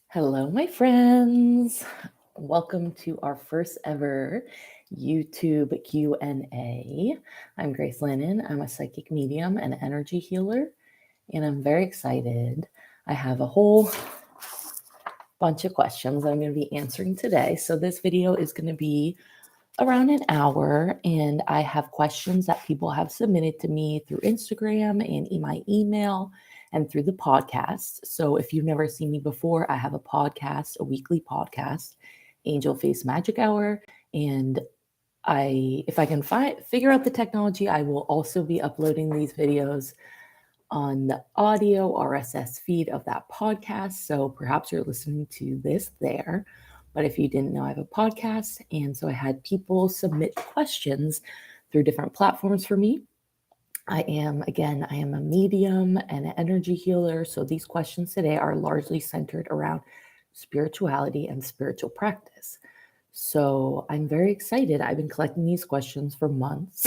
Hello, my friends. Welcome to our first ever YouTube Q&A. I'm Grace Lennon. I'm a psychic medium and energy healer, and I'm very excited. I have a whole bunch of questions I'm going to be answering today. So this video is going to be around an hour, and I have questions that people have submitted to me through Instagram and in my email and through the podcast. So if you've never seen me before, I have a podcast, a weekly podcast, Angel Face Magic Hour, and if I can figure out the technology, I will also be uploading these videos on the audio RSS feed of that podcast. So perhaps you're listening to this there. But if you didn't know, I have a podcast. And so I had people submit questions through different platforms for me. I am a medium and an energy healer. So these questions today are largely centered around spirituality and spiritual practice. So I'm very excited. I've been collecting these questions for months,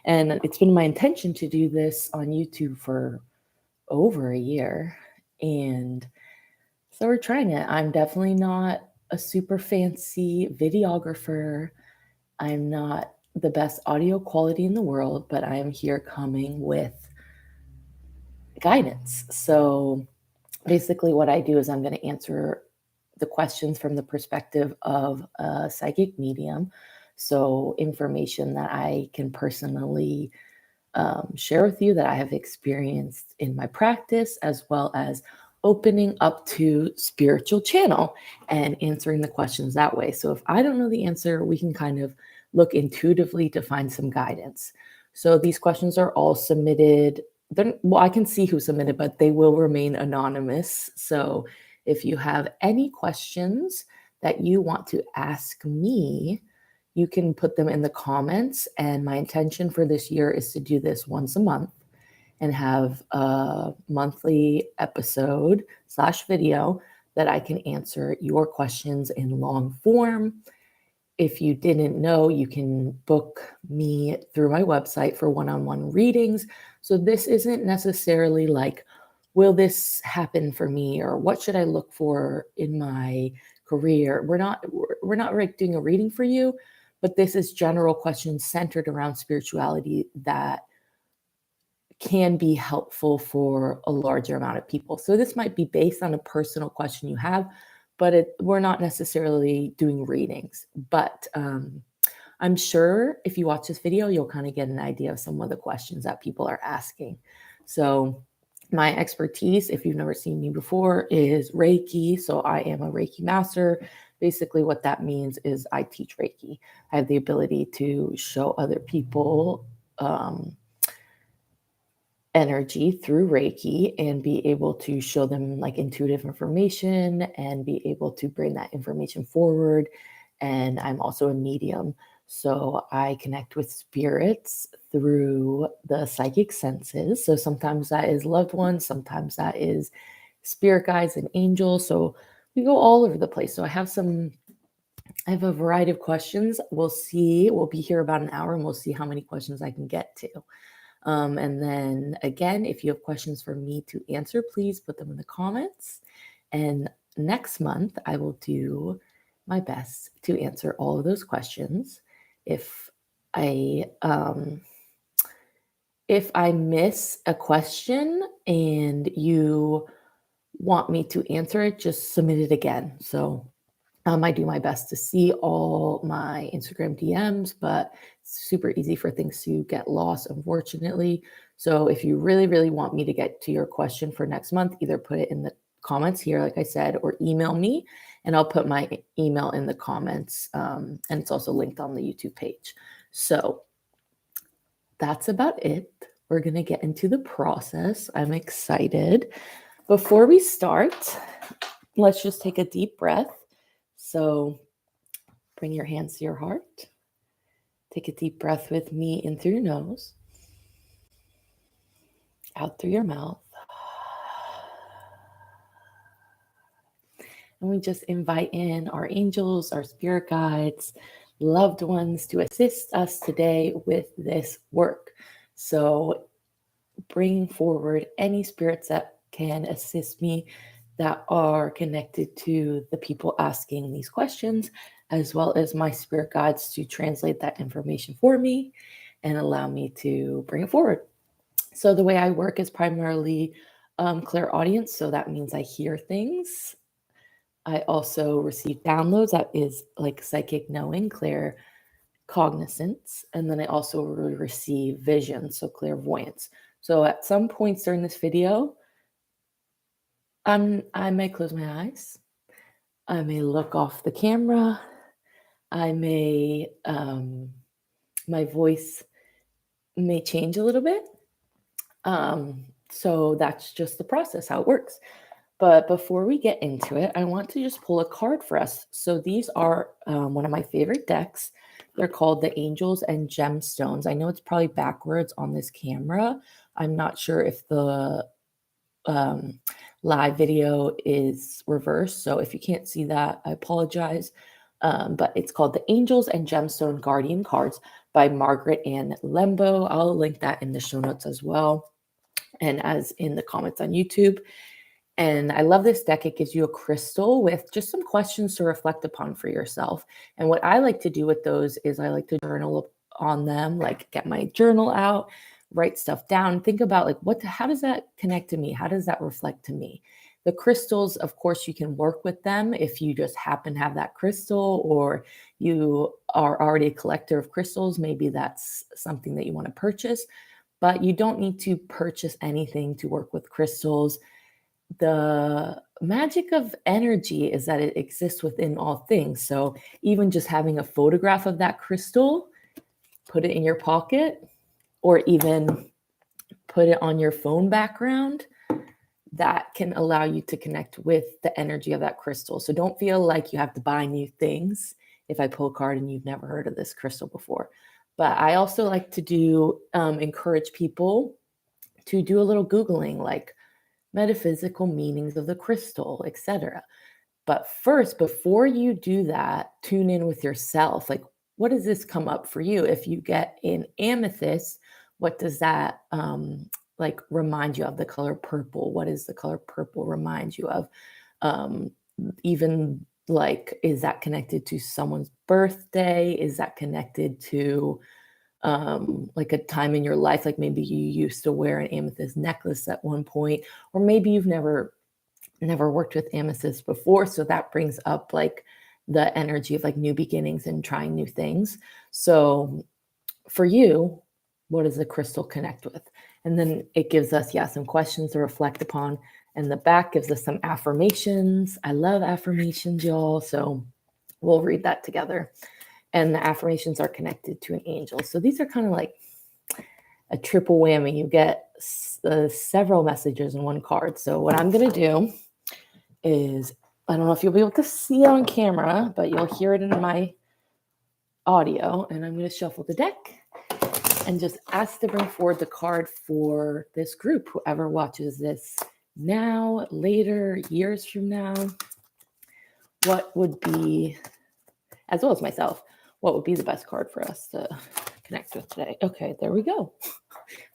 and it's been my intention to do this on YouTube for over a year. And so we're trying it. I'm definitely not a super fancy videographer. I'm not the best audio quality in the world, but I am here coming with guidance. So basically, what I do is I'm going to answer the questions from the perspective of a psychic medium. So, information that I can personally share with you that I have experienced in my practice, as well as opening up to spiritual channel and answering the questions that way. So if I don't know the answer, we can kind of look intuitively to find some guidance. So these questions are all submitted. Well, I can see who submitted, but they will remain anonymous. So if you have any questions that you want to ask me, you can put them in the comments. And my intention for this year is to do this once a month and have a monthly episode / video that I can answer your questions in long form. If you didn't know, you can book me through my website for one-on-one readings. So this isn't necessarily like, will this happen for me, or what should I look for in my career? We're not like doing a reading for you, but this is general questions centered around spirituality that can be helpful for a larger amount of people. So this might be based on a personal question you have, but we're not necessarily doing readings. But I'm sure if you watch this video, you'll kind of get an idea of some of the questions that people are asking. So my expertise, if you've never seen me before, is Reiki. So I am a Reiki master. Basically, what that means is I teach Reiki. I have the ability to show other people energy through Reiki and be able to show them like intuitive information and be able to bring that information forward. And I'm also a medium. So I connect with spirits through the psychic senses. So sometimes that is loved ones, sometimes that is spirit guides and angels. So we go all over the place. So I have a variety of questions. We'll be here about an hour and we'll see how many questions I can get to. And then again, if you have questions for me to answer, please put them in the comments. And next month, I will do my best to answer all of those questions. If I miss a question and you want me to answer it, just submit it again. So I do my best to see all my Instagram DMs, but it's super easy for things to get lost, unfortunately. So if you really, really want me to get to your question for next month, either put it in the comments here, like I said, or email me, and I'll put my email in the comments. And it's also linked on the YouTube page. So that's about it. We're going to get into the process. I'm excited. Before we start, let's just take a deep breath. So bring your hands to your heart. Take a deep breath with me in through your nose, out through your mouth. And we just invite in our angels, our spirit guides, loved ones to assist us today with this work. So bring forward any spirits that can assist me that are connected to the people asking these questions, as well as my spirit guides to translate that information for me and allow me to bring it forward. So the way I work is primarily clairaudience. So that means I hear things. I also receive downloads. That is like psychic knowing, clear cognizance. And then I also receive vision, so clairvoyance. So at some points during this video, I may close my eyes. I may look off the camera. I may, my voice may change a little bit. So that's just the process, how it works. But before we get into it, I want to just pull a card for us. So these are one of my favorite decks. They're called the Angels and Gemstones. I know it's probably backwards on this camera. I'm not sure if the live video is reversed. So if you can't see that, I apologize. But it's called the Angels and Gemstone Guardian Cards by Margaret Ann Lembo. I'll link that in the show notes as well, and as in the comments on YouTube. And I love this deck. It gives you a crystal with just some questions to reflect upon for yourself. And what I like to do with those is I like to journal on them, like get my journal out, write stuff down, think about like how does that connect to me? How does that reflect to me? The crystals, of course, you can work with them if you just happen to have that crystal, or you are already a collector of crystals. Maybe that's something that you want to purchase, but you don't need to purchase anything to work with crystals. The magic of energy is that it exists within all things. So even just having a photograph of that crystal, put it in your pocket, or even put it on your phone background, that can allow you to connect with the energy of that crystal. So don't feel like you have to buy new things if I pull a card and you've never heard of this crystal before. But I also like to encourage people to do a little Googling, like metaphysical meanings of the crystal, etc. But first, before you do that, tune in with yourself. Like, what does this come up for you? If you get an amethyst, what does that like remind you of? The color purple? What does the color purple remind you of? Even like, is that connected to someone's birthday? Is that connected to like a time in your life? Like maybe you used to wear an amethyst necklace at one point, or maybe you've never worked with amethyst before. So that brings up like the energy of like new beginnings and trying new things. So for you, what does the crystal connect with? And then it gives us, some questions to reflect upon. And the back gives us some affirmations. I love affirmations, y'all. So we'll read that together. And the affirmations are connected to an angel. So these are kind of like a triple whammy. You get several messages in one card. So what I'm going to do is, I don't know if you'll be able to see it on camera, but you'll hear it in my audio. And I'm going to shuffle the deck and just ask to bring forward the card for this group, whoever watches this now, later, years from now. What would be, as well as myself, what would be the best card for us to connect with today? Okay, there we go.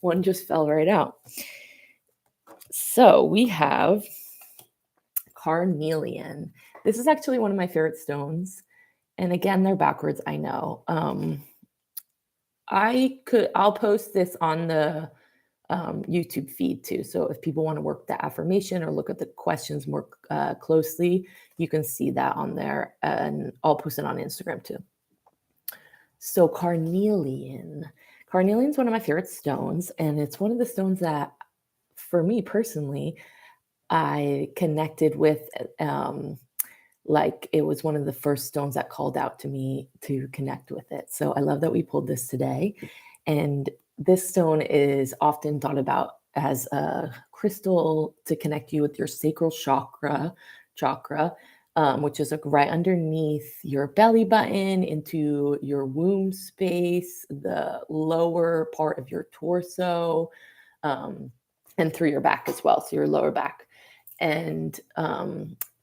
One just fell right out. So we have carnelian. This is actually one of my favorite stones. And again, they're backwards, I know. I'll post this on the YouTube feed too. So if people want to work the affirmation or look at the questions more closely, you can see that on there, and I'll post it on Instagram too. So carnelian. Carnelian is one of my favorite stones, and it's one of the stones that, for me personally, I connected with. Like it was one of the first stones that called out to me to connect with it. So I love that we pulled this today. And this stone is often thought about as a crystal to connect you with your sacral chakra, which is like right underneath your belly button, into your womb space, the lower part of your torso, and through your back as well. So your lower back. And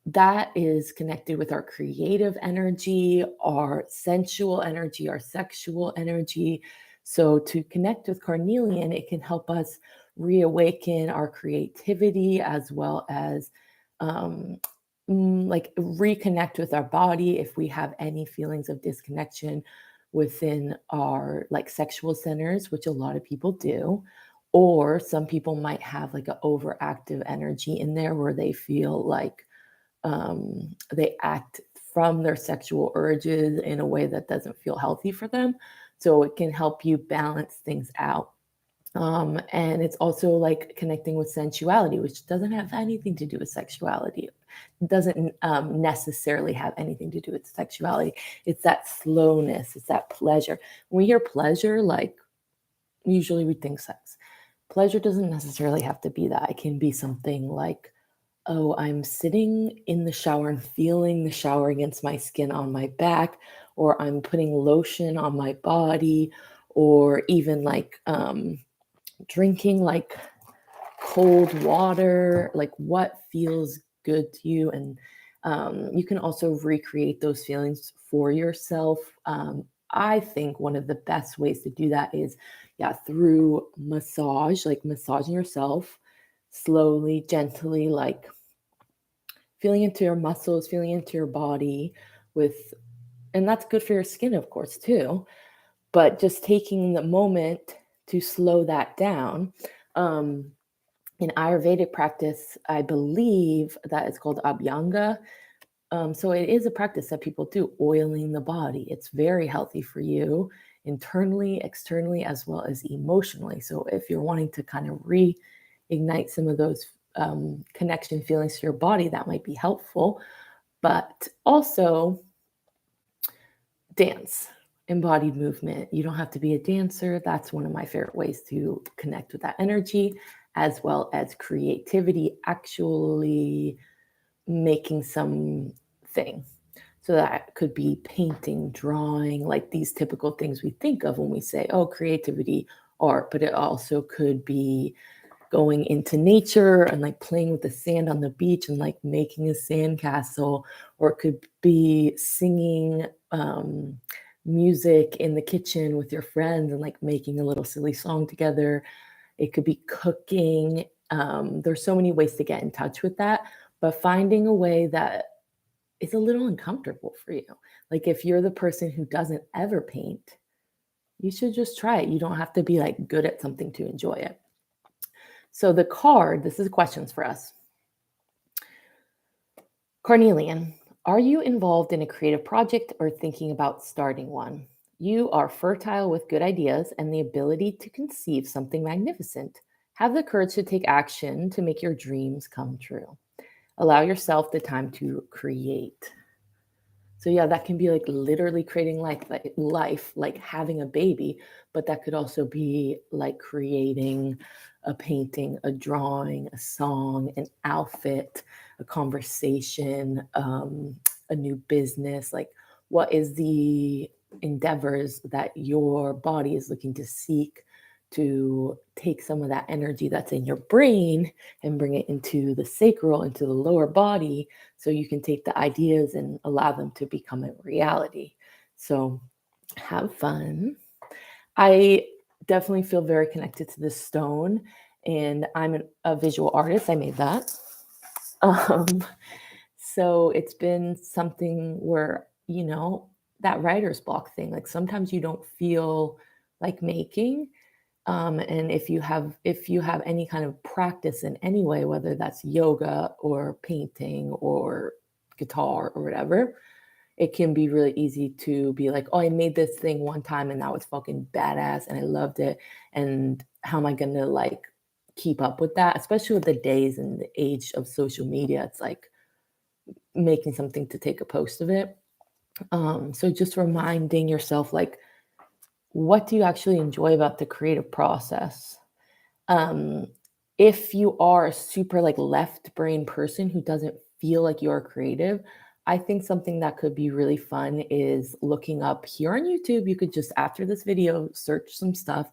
that is connected with our creative energy, our sensual energy, our sexual energy. So to connect with carnelian, it can help us reawaken our creativity, as well as um, like reconnect with our body if we have any feelings of disconnection within our like sexual centers, which a lot of people do. Or some people might have like an overactive energy in there where they feel like they act from their sexual urges in a way that doesn't feel healthy for them. So it can help you balance things out. And it's also like connecting with sensuality, which doesn't have anything to do with sexuality. It doesn't necessarily have anything to do with sexuality. It's that slowness, it's that pleasure. When we hear pleasure, like usually we think sex. Pleasure doesn't necessarily have to be that. It can be something like, oh, I'm sitting in the shower and feeling the shower against my skin on my back, or I'm putting lotion on my body, or even like drinking like cold water, like what feels good to you. And you can also recreate those feelings for yourself. I think one of the best ways to do that is, yeah, through massage, like massaging yourself slowly, gently, like feeling into your muscles, feeling into your body with, and that's good for your skin, of course, too. But just taking the moment to slow that down. Um, in Ayurvedic practice, I believe that it's called Abhyanga. So it is a practice that people do, oiling the body. It's very healthy for you internally, externally, as well as emotionally. So if you're wanting to kind of reignite some of those connection feelings to your body, that might be helpful. But also dance, embodied movement. You don't have to be a dancer. That's one of my favorite ways to connect with that energy, as well as creativity, actually making something. So that could be painting, drawing, like these typical things we think of when we say, oh, creativity, art, but it also could be going into nature and like playing with the sand on the beach and like making a sandcastle, or it could be singing music in the kitchen with your friends and like making a little silly song together. It could be cooking. There's so many ways to get in touch with that, but finding a way that is a little uncomfortable for you. Like if you're the person who doesn't ever paint, you should just try it. You don't have to be like good at something to enjoy it. So the card, this is questions for us. Carnelian, are you involved in a creative project or thinking about starting one? You are fertile with good ideas and the ability to conceive something magnificent. Have the courage to take action to make your dreams come true. Allow yourself the time to create. So yeah, that can be like literally creating life, like having a baby, but that could also be like creating a painting, a drawing, a song, an outfit, a conversation, a new business. Like, what is the endeavors that your body is looking to seek to take some of that energy that's in your brain and bring it into the sacral, into the lower body, so you can take the ideas and allow them to become a reality. So have fun. I definitely feel very connected to this stone, and I'm a visual artist. I made that. Um, so it's been something where, that writer's block thing, like sometimes you don't feel like making. And if you have any kind of practice in any way, whether that's yoga or painting or guitar or whatever, it can be really easy to be like, oh, I made this thing one time and that was fucking badass and I loved it. And how am I gonna like keep up with that? Especially with the days and the age of social media, it's like making something to take a post of it. So just reminding yourself, like, what do you actually enjoy about the creative process? Um, if you are a super like left brain person who doesn't feel like you're creative, I think something that could be really fun is looking up here on YouTube. You could just, after this video, search some stuff,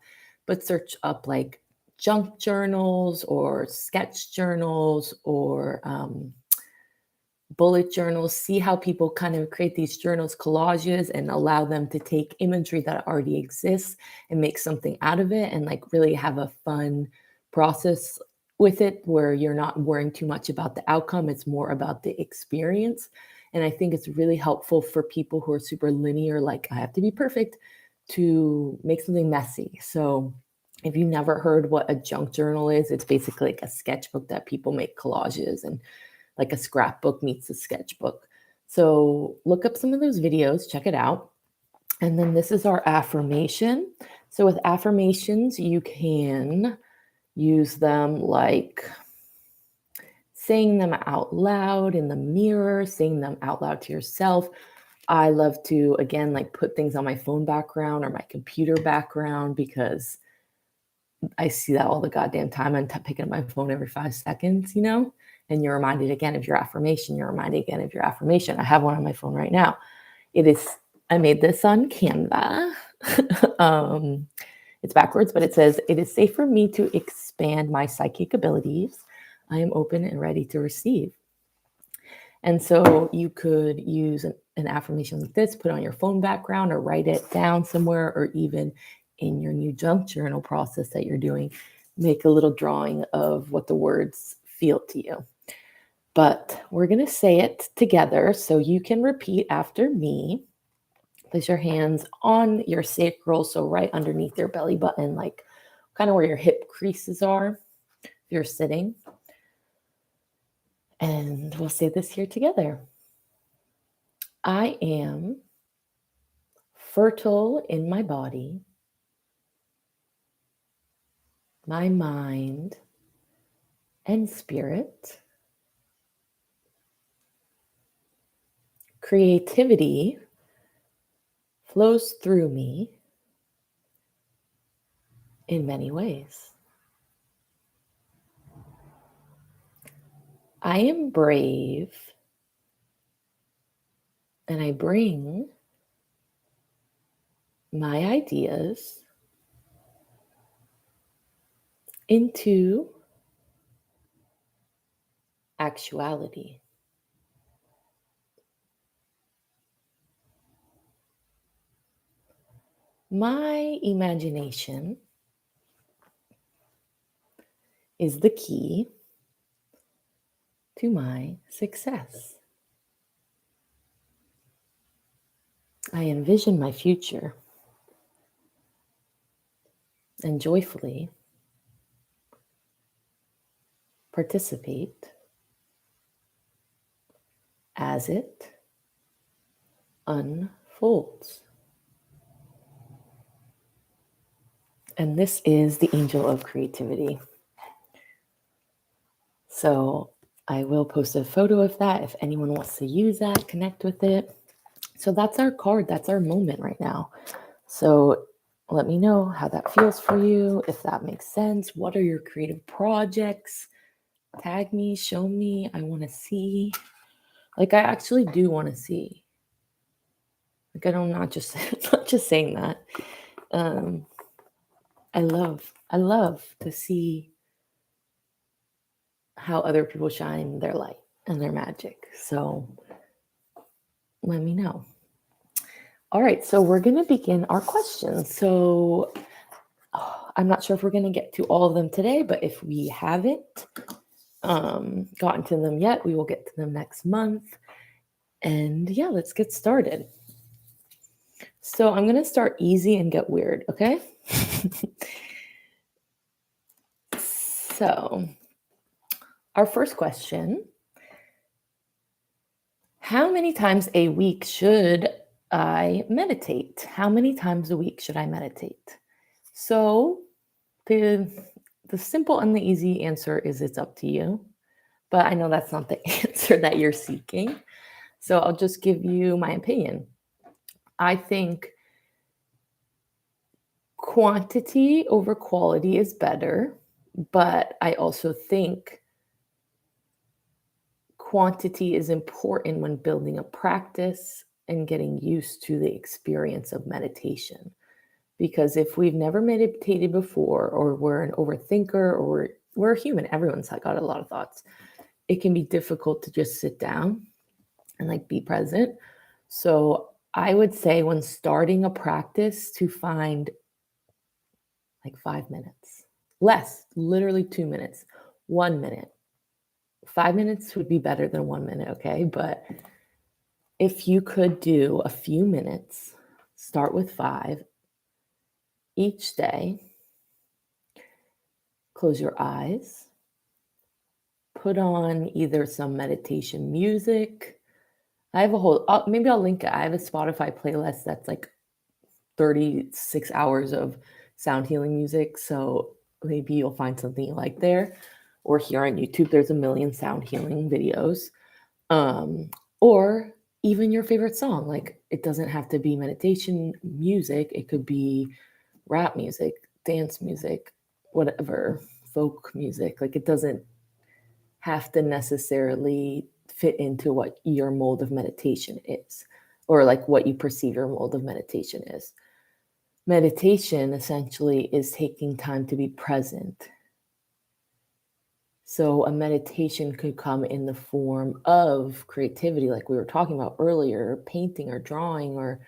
but search up like junk journals or sketch journals or bullet journals. See how people kind of create these journals, collages, and allow them to take imagery that already exists and make something out of it and like really have a fun process with it, where you're not worrying too much about the outcome. It's more about the experience. And I think it's really helpful for people who are super linear, like I have to be perfect, to make something messy. So if you've never heard what a junk journal is, it's basically like a sketchbook that people make collages, and like a scrapbook meets a sketchbook. So look up some of those videos, check it out. And then this is our affirmation. So with affirmations, you can use them like saying them out loud in the mirror, saying them out loud to yourself. I love to, again, like put things on my phone background or my computer background, because I see that all the goddamn time. I'm picking up my phone every 5 seconds, and you're reminded again of your affirmation. You're reminded again of your affirmation. I have one on my phone right now. I made this on Canva. It's backwards, but it says, "It is safe for me to expand my psychic abilities. I am open and ready to receive." And so you could use an affirmation like this, put on your phone background or write it down somewhere, or even in your new junk journal process that you're doing, make a little drawing of what the words feel to you. But we're going to say it together, so you can repeat after me. Place your hands on your sacral, so right underneath your belly button, like kind of where your hip creases are if you're sitting. And we'll say this here together. I am fertile in my body, my mind, and spirit. Creativity flows through me in many ways. I am brave, and I bring my ideas into actuality. My imagination is the key to my success. I envision my future and joyfully participate as it unfolds. And this is the angel of creativity. So I will post a photo of that if anyone wants to use that, connect with it. So that's our card. That's our moment right now. So let me know how that feels for you, if that makes sense. What are your creative projects? Tag me, show me. I want to see. Like, I actually do want to see. Like, I'm not just saying that. I love to see how other people shine their light and their magic. So let me know. All right, so we're going to begin our questions. So I'm not sure if we're going to get to all of them today, but if we haven't gotten to them yet, we will get to them next month. And yeah, let's get started. So I'm going to start easy and get weird, okay? So our first question: how many times a week should I meditate? How many times a week should I meditate? So the simple and the easy answer is it's up to you. But I know that's not the answer that you're seeking. So I'll just give you my opinion. I think quantity over quality is better, but I also think quantity is important when building a practice and getting used to the experience of meditation. Because if we've never meditated before, or we're an overthinker, or we're a human, everyone's got a lot of thoughts, it can be difficult to just sit down and like be present. So I would say when starting a practice to find like 5 minutes, less, literally 2 minutes, 1 minute. 5 minutes would be better than 1 minute, okay? But if you could do a few minutes, start with 5 each day, close your eyes, put on either some meditation music. I have a whole, maybe I'll link it. I have a Spotify playlist that's like 36 hours of sound healing music. So maybe you'll find something you like there. Or here on YouTube, there's a million sound healing videos. Or even your favorite song. Like, it doesn't have to be meditation music, it could be rap music, dance music, whatever, folk music. Like, it doesn't have to necessarily fit into what your mode of meditation is, or like what you perceive your mode of meditation is. Meditation essentially is taking time to be present. So a meditation could come in the form of creativity, like we were talking about earlier, painting or drawing, or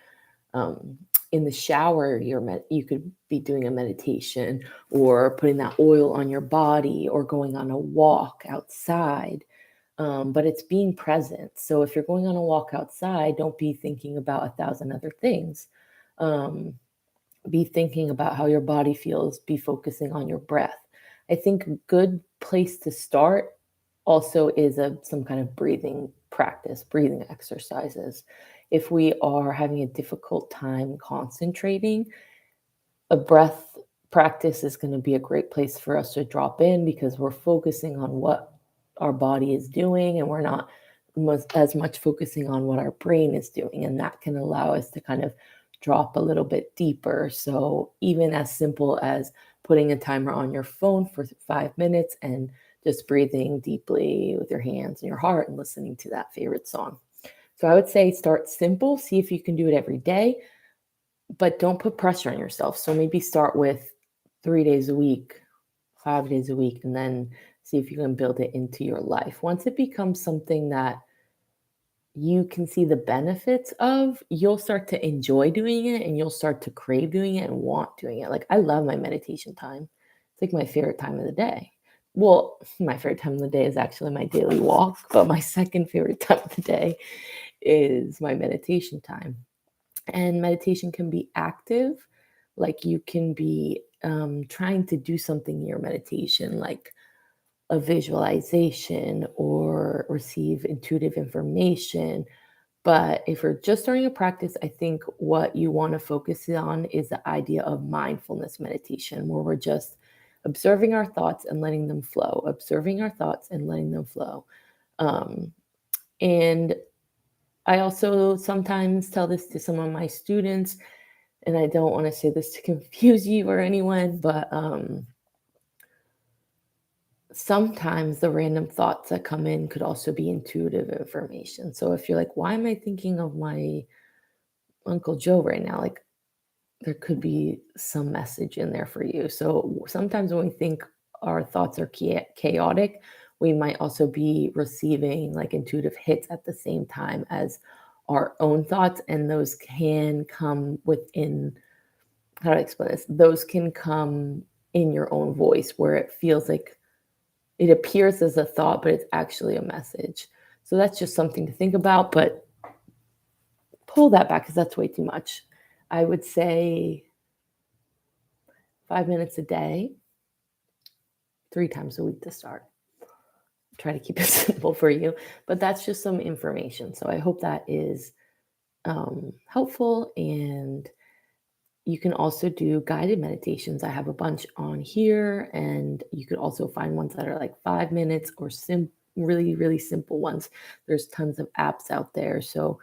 in the shower, you could be doing a meditation, or putting that oil on your body, or going on a walk outside. But it's being present. So if you're going on a walk outside, don't be thinking about 1,000 other things. Be thinking about how your body feels, be focusing on your breath. I think a good place to start also is some kind of breathing practice, breathing exercises. If we are having a difficult time concentrating, a breath practice is going to be a great place for us to drop in, because we're focusing on what our body is doing, and we're not as much focusing on what our brain is doing. And that can allow us to kind of drop a little bit deeper. So even as simple as putting a timer on your phone for 5 minutes and just breathing deeply with your hands and your heart and listening to that favorite song. So I would say start simple, see if you can do it every day, but don't put pressure on yourself. So maybe start with 3 days a week, 5 days a week, and then see if you can build it into your life. Once it becomes something that you can see the benefits of, you'll start to enjoy doing it, and you'll start to crave doing it and want doing it. Like, I love my meditation time. It's like my favorite time of the day. Well, my favorite time of the day is actually my daily walk, but my second favorite time of the day is my meditation time. And meditation can be active, like you can be trying to do something in your meditation, like a visualization or receive intuitive information. But if you're just starting a practice, I think what you want to focus on is the idea of mindfulness meditation, where we're just observing our thoughts and letting them flow, observing our thoughts and letting them flow. And I also sometimes tell this to some of my students, and I don't want to say this to confuse you or anyone, but sometimes the random thoughts that come in could also be intuitive information. So if you're like, why am I thinking of my Uncle Joe right now? Like, there could be some message in there for you. So sometimes when we think our thoughts are chaotic, we might also be receiving like intuitive hits at the same time as our own thoughts. And those can come within, how do I explain this? Those can come in your own voice, where it feels like it appears as a thought, but it's actually a message. So that's just something to think about, but pull that back, because that's way too much. I would say 5 minutes a day, 3 times a week to start. Try to keep it simple for you, but that's just some information. So I hope that is helpful. And you can also do guided meditations. I have a bunch on here, and you could also find ones that are like 5 minutes, or really, really simple ones. There's tons of apps out there. So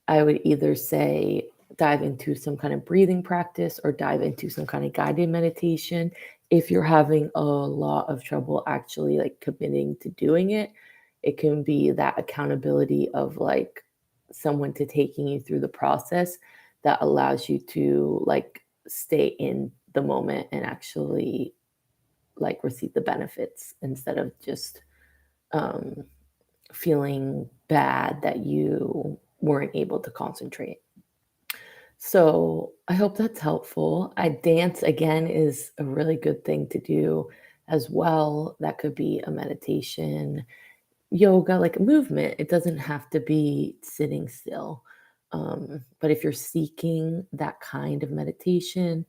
I would either say dive into some kind of breathing practice, or dive into some kind of guided meditation. If you're having a lot of trouble actually like committing to doing it, it can be that accountability of like someone to taking you through the process that allows you to like stay in the moment and actually like receive the benefits, instead of just um, feeling bad that you weren't able to concentrate. So I hope that's helpful. I dance again is a really good thing to do. as well. That could be a meditation, yoga, like movement. It doesn't have to be sitting still. But if you're seeking that kind of meditation,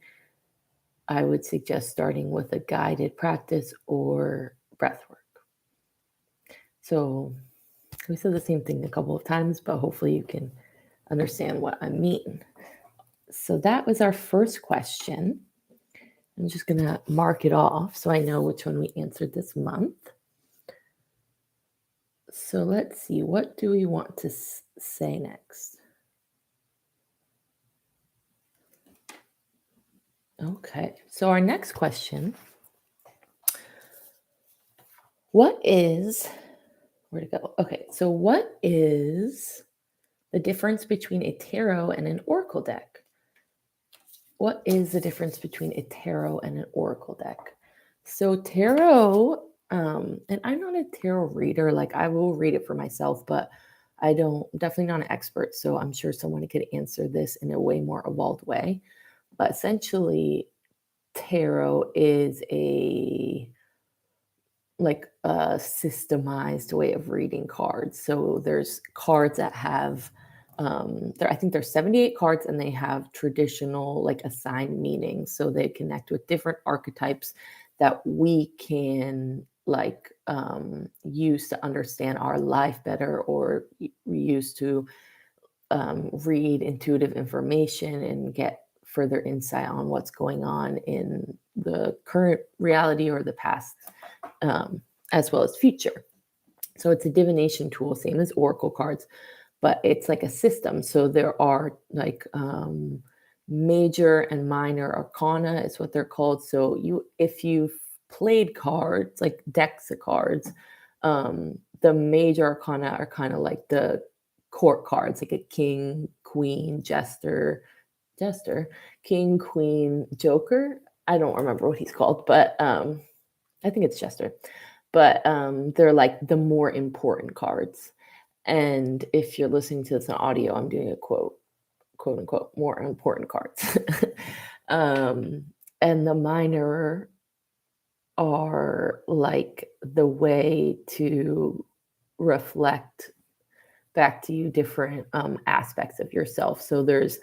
I would suggest starting with a guided practice or breath work. So we said the same thing a couple of times, but hopefully you can understand what I mean. So that was our first question. I'm just going to mark it off so I know which one we answered this month. So let's see, what do we want to say next? Okay, so our next question, where'd it go? Okay, so what is the difference between a tarot and an oracle deck? What is the difference between a tarot and an oracle deck? So tarot, and I'm not a tarot reader, like I will read it for myself, but definitely not an expert. So I'm sure someone could answer this in a way more evolved way. But essentially, tarot is like a systemized way of reading cards. So there's cards that have I think there's 78 cards and they have traditional like assigned meanings. So they connect with different archetypes that we can like use to understand our life better, or use to read intuitive information and get further insight on what's going on in the current reality or the past, as well as future. So it's a divination tool, same as oracle cards, but it's like a system. So there are like major and minor arcana is what they're called. So if you've played cards, like decks of cards, the major arcana are kind of like the court cards, like a king, queen, jester, king, queen, joker. I don't remember what he's called, but I think it's jester. But they're like the more important cards. And if you're listening to this in audio, I'm doing a quote unquote, more important cards. And the minor are like the way to reflect back to you different aspects of yourself. So there's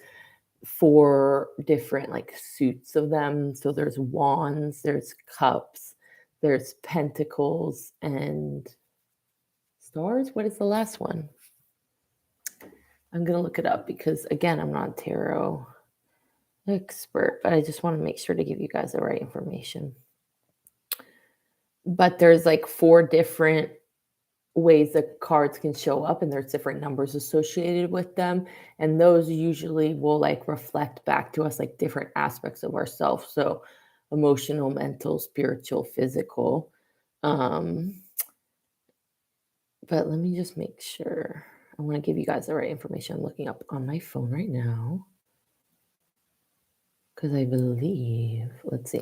4 different like suits of them. So there's wands, there's cups, there's pentacles, and stars. What is the last one? I'm going to look it up because, again, I'm not a tarot expert, but I just want to make sure to give you guys the right information. But there's like 4 different ways that cards can show up, and there's different numbers associated with them, and those usually will like reflect back to us like different aspects of ourselves. So emotional, mental, spiritual, physical. But let me just make sure. I want to give you guys the right information. I'm looking up on my phone right now because I believe, let's see.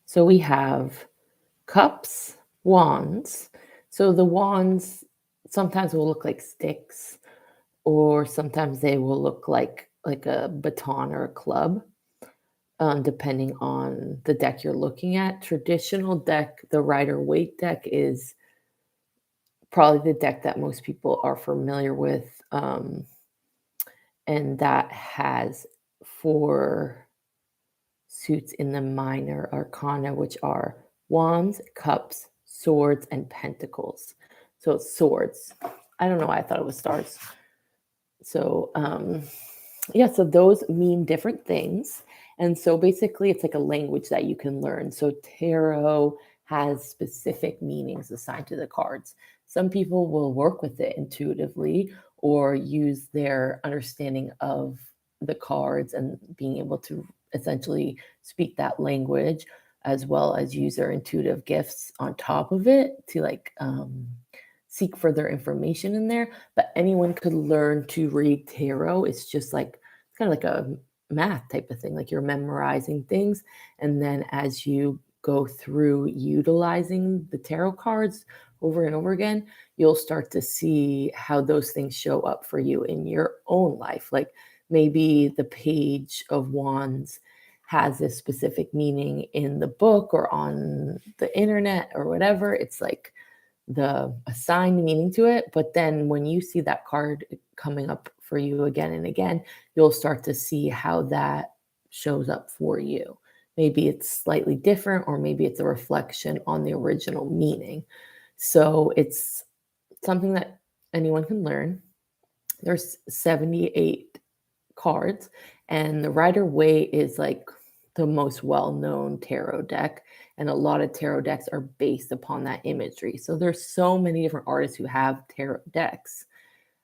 So we have cups, wands. So the wands sometimes will look like sticks, or sometimes they will look like a baton or a club, depending on the deck you're looking at. Traditional deck, the Rider-Waite deck, is probably the deck that most people are familiar with, and that has 4 suits in the minor arcana, which are wands, cups, swords, and pentacles. So it's swords. I don't know why I thought it was stars. So yeah, so those mean different things. And so basically it's like a language that you can learn. So tarot has specific meanings assigned to the cards. Some people will work with it intuitively or use their understanding of the cards and being able to essentially speak that language, as well as use their intuitive gifts on top of it to like seek further information in there. But anyone could learn to read tarot. It's just like, it's kind of like a math type of thing, like you're memorizing things, and then as you go through utilizing the tarot cards over and over again, you'll start to see how those things show up for you in your own life. Like maybe the Page of Wands has this specific meaning in the book or on the internet or whatever. It's like the assigned meaning to it. But then when you see that card coming up for you again and again, you'll start to see how that shows up for you. Maybe it's slightly different, or maybe it's a reflection on the original meaning. So it's something that anyone can learn. There's 78 cards, and the Rider-Waite is like the most well-known tarot deck, and a lot of tarot decks are based upon that imagery. So there's so many different artists who have tarot decks,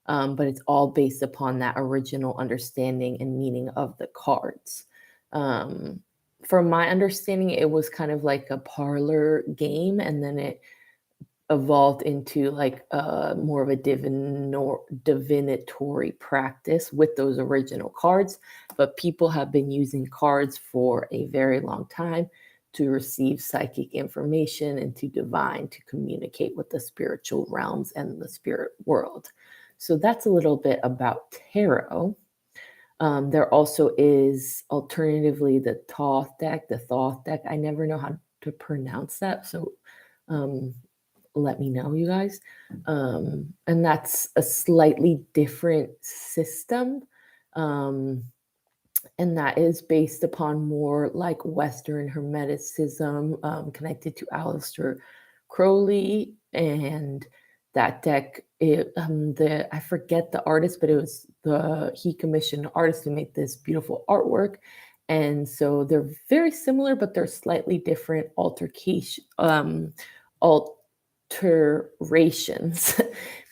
but it's all based upon that original understanding and meaning of the cards. From my understanding, it was kind of like a parlor game, and then it evolved into like more of a divinatory practice with those original cards. But people have been using cards for a very long time to receive psychic information and to divine, to communicate with the spiritual realms and the spirit world. So that's a little bit about tarot. There also is alternatively the Thoth deck. I never know how to pronounce that, so let me know, you guys. And that's a slightly different system. And that is based upon more like Western Hermeticism, connected to Aleister Crowley. And that deck, I forget the artist, but he commissioned an artist to make this beautiful artwork. And so they're very similar, but they're slightly different alterations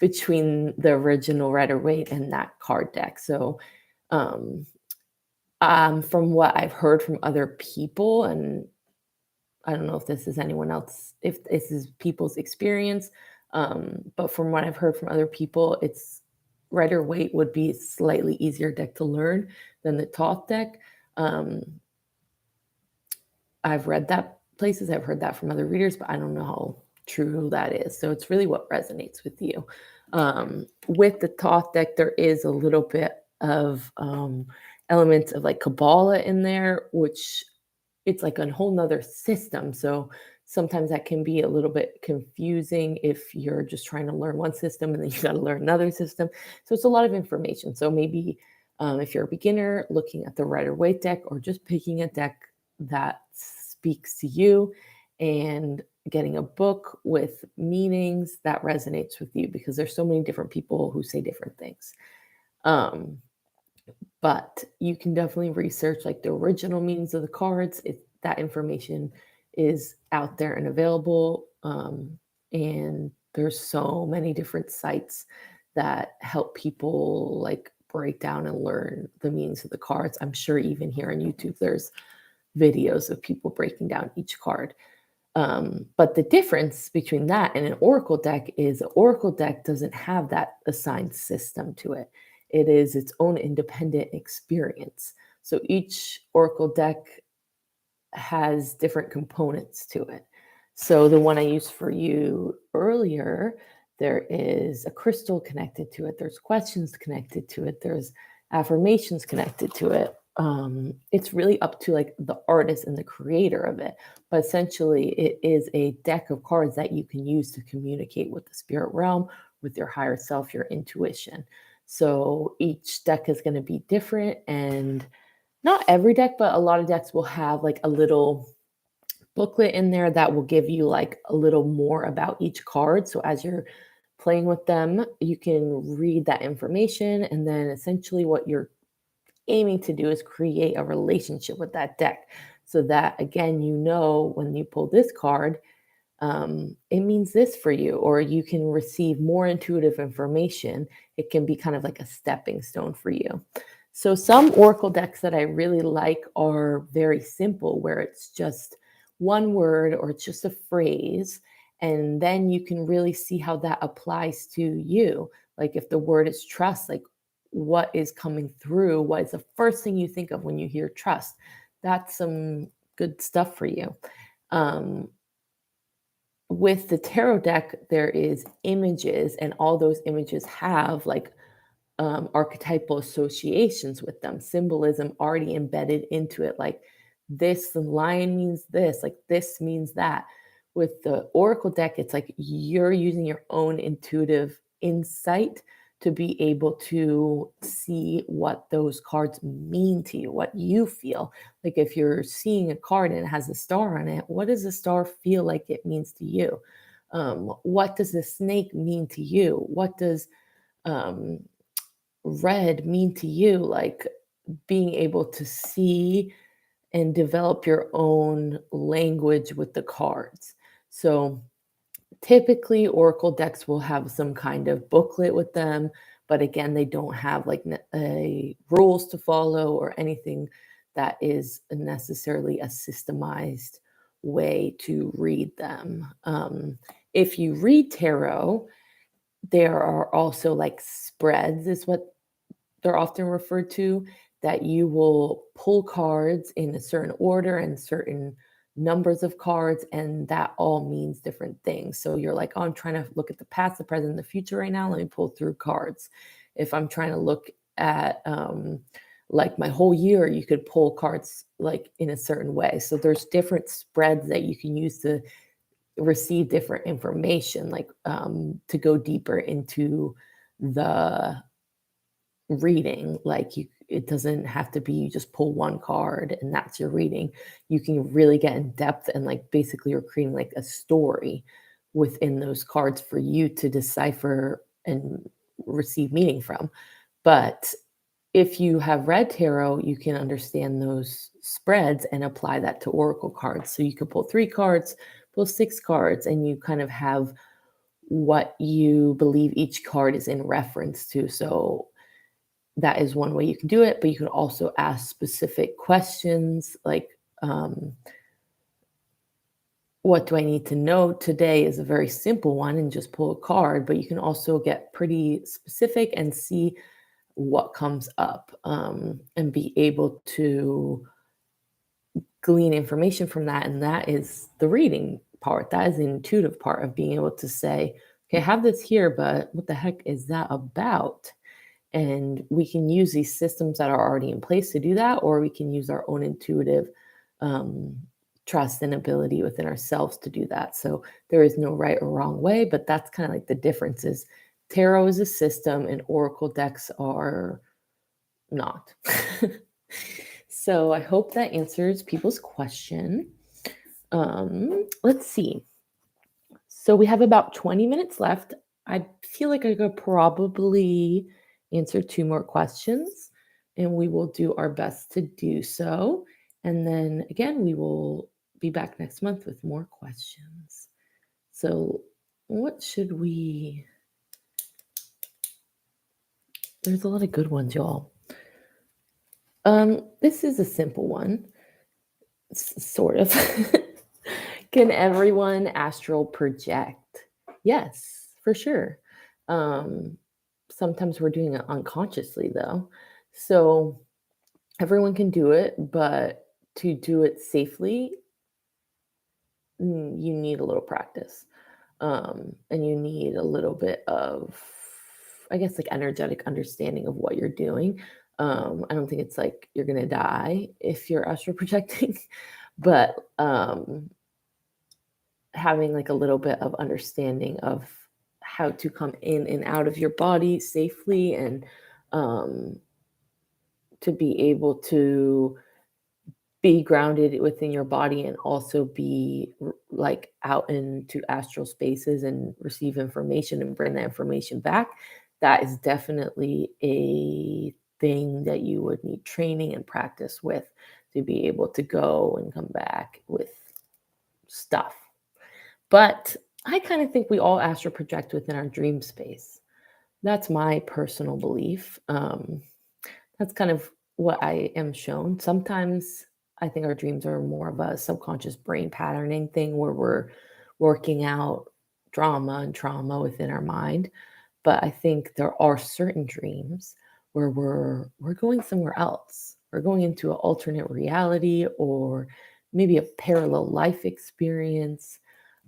between the original Rider-Waite and that card deck. So from what I've heard from other people, and I don't know if this is anyone else, if this is people's experience, but from what I've heard from other people, it's Rider-Waite would be a slightly easier deck to learn than the Thoth deck. I've read that places, I've heard that from other readers, but I don't know how true that is. So it's really what resonates with you. With the Thoth deck, there is a little bit of elements of like Kabbalah in there, which it's like a whole nother system. So sometimes that can be a little bit confusing if you're just trying to learn one system and then you got to learn another system. So it's a lot of information. So maybe if you're a beginner looking at the Rider-Waite deck, or just picking a deck that speaks to you and getting a book with meanings that resonates with you, because there's so many different people who say different things. But you can definitely research like the original meanings of the cards. That information is out there and available. And there's so many different sites that help people like break down and learn the meanings of the cards. I'm sure even here on YouTube, there's videos of people breaking down each card. But the difference between that and an oracle deck is an oracle deck doesn't have that assigned system to it. It is its own independent experience. So each oracle deck has different components to it. So the one I used for you earlier, there is a crystal connected to it. There's questions connected to it. There's affirmations connected to it. It's really up to like the artist and the creator of it. But essentially, it is a deck of cards that you can use to communicate with the spirit realm, with your higher self, your intuition. So each deck is going to be different, and not every deck, but a lot of decks will have like a little booklet in there that will give you like a little more about each card. So as you're playing with them, you can read that information, and then essentially what you're aiming to do is create a relationship with that deck, so that again, you know, when you pull this card, it means this for you, or you can receive more intuitive information. It can be kind of like a stepping stone for you. So some oracle decks that I really like are very simple, where it's just one word or it's just a phrase, and then you can really see how that applies to you. Like if the word is trust, like what is coming through, what is the first thing you think of when you hear trust? That's some good stuff for you. Um, with the tarot deck, there is images, and all those images have like archetypal associations with them, symbolism already embedded into it. Like this lion means this, like this means that. With the oracle deck, it's like you're using your own intuitive insight to be able to see what those cards mean to you, what you feel. Like if you're seeing a card and it has a star on it, what does the star feel like it means to you? What does the snake mean to you? What does um, red mean to you? Like being able to see and develop your own language with the cards. So typically, Oracle decks will have some kind of booklet with them, but again, they don't have like rules to follow or anything that is necessarily a systemized way to read them. If you read tarot, there are also like spreads, is what they're often referred to, that you will pull cards in a certain order and certain numbers of cards, and that all means different things. So you're like, oh, I'm trying to look at the past, the present, and the future right now. Let me pull through cards. If I'm trying to look at like my whole year, you could pull cards like in a certain way. So there's different spreads that you can use to receive different information, like to go deeper into the reading. Like it doesn't have to be you just pull one card and that's your reading. You can really get in depth, and like basically you're creating like a story within those cards for you to decipher and receive meaning from. But if you have read tarot, you can understand those spreads and apply that to oracle cards. So you could pull 3 cards, pull 6 cards, and you kind of have what you believe each card is in reference to. So that is one way you can do it, but you can also ask specific questions like, what do I need to know today, is a very simple one, and just pull a card, but you can also get pretty specific and see what comes up, and be able to glean information from that. And that is the reading part. That is the intuitive part of being able to say, okay, I have this here, but what the heck is that about? And we can use these systems that are already in place to do that, or we can use our own intuitive um, trust and ability within ourselves to do that. So there is no right or wrong way, but that's kind of like the differences. Tarot is a system, and oracle decks are not. So I hope that answers people's question. Let's see. So we have about 20 minutes left. I feel like I could probably answer 2 more questions, and we will do our best to do so. And then again, we will be back next month with more questions. So, what should we? There's a lot of good ones, y'all. This is a simple one, sort of. Can everyone astral project? Yes, for sure. Um, Sometimes we're doing it unconsciously, though. So everyone can do it, but to do it safely, you need a little practice. And you need a little bit of, I guess, like energetic understanding of what you're doing. I don't think it's like you're going to die if you're astral projecting, but having like a little bit of understanding of how to come in and out of your body safely, and um, to be able to be grounded within your body and also be like out into astral spaces and receive information and bring that information back. That is definitely a thing that you would need training and practice with, to be able to go and come back with stuff. But I kind of think we all astral project within our dream space. That's my personal belief. That's kind of what I am shown. Sometimes I think our dreams are more of a subconscious brain patterning thing where we're working out drama and trauma within our mind. But I think there are certain dreams where we're going somewhere else. We're going into an alternate reality, or maybe a parallel life experience,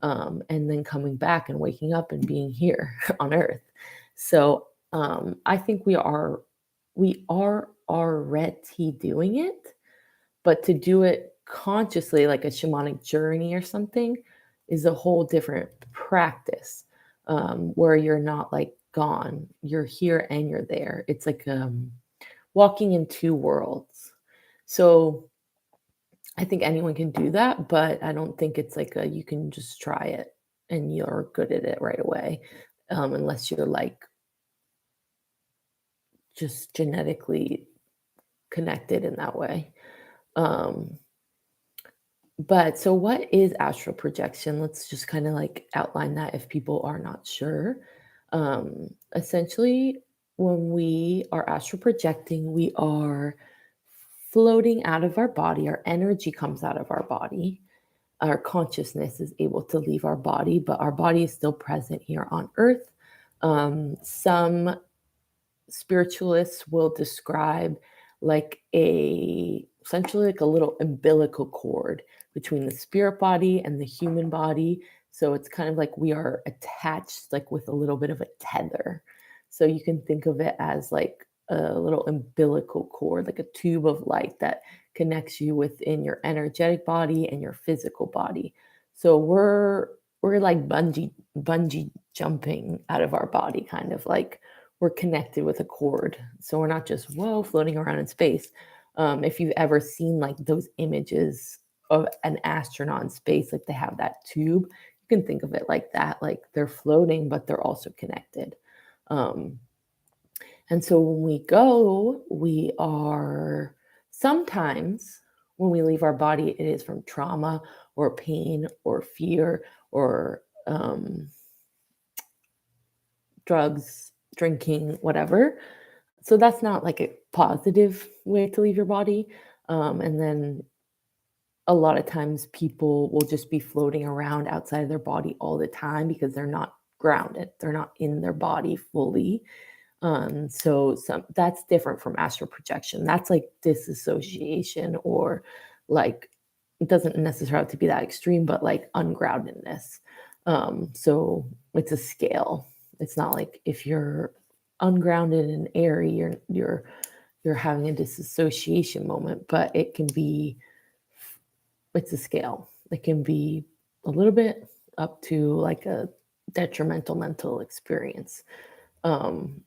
and then coming back and waking up and being here on Earth. So I think we are already doing it, but to do it consciously, like a shamanic journey or something, is a whole different practice, where you're not like gone, you're here and you're there. It's like walking in two worlds. So I think anyone can do that, but I don't think it's like you can just try it and you're good at it right away, unless you're like just genetically connected in that way. Um, but so, what is astral projection? Let's just kind of like outline that if people are not sure. Essentially, when we are astral projecting, we are floating out of our body, our energy comes out of our body, our consciousness is able to leave our body, but our body is still present here on earth. Some spiritualists will describe like a essentially like a little umbilical cord between the spirit body and the human body. So it's kind of like we are attached like with a little bit of a tether. So you can think of it as like a little umbilical cord, like a tube of light that connects you within your energetic body and your physical body. So we're like bungee jumping out of our body, kind of like we're connected with a cord. So we're not just, whoa, floating around in space. If you've ever seen like those images of an astronaut in space, like they have that tube, you can think of it like that. Like they're floating, but they're also connected. Um, and so when we go, we are sometimes when we leave our body, it is from trauma or pain or fear or drugs, drinking, whatever. So that's not like a positive way to leave your body. And then a lot of times people will just be floating around outside of their body all the time because they're not grounded, they're not in their body fully. So that's different from astral projection. That's like disassociation, or like it doesn't necessarily have to be that extreme, but like ungroundedness. So it's a scale. It's not like if you're ungrounded and airy, you're having a disassociation moment, but it's a scale. It can be a little bit up to like a detrimental mental experience. Um,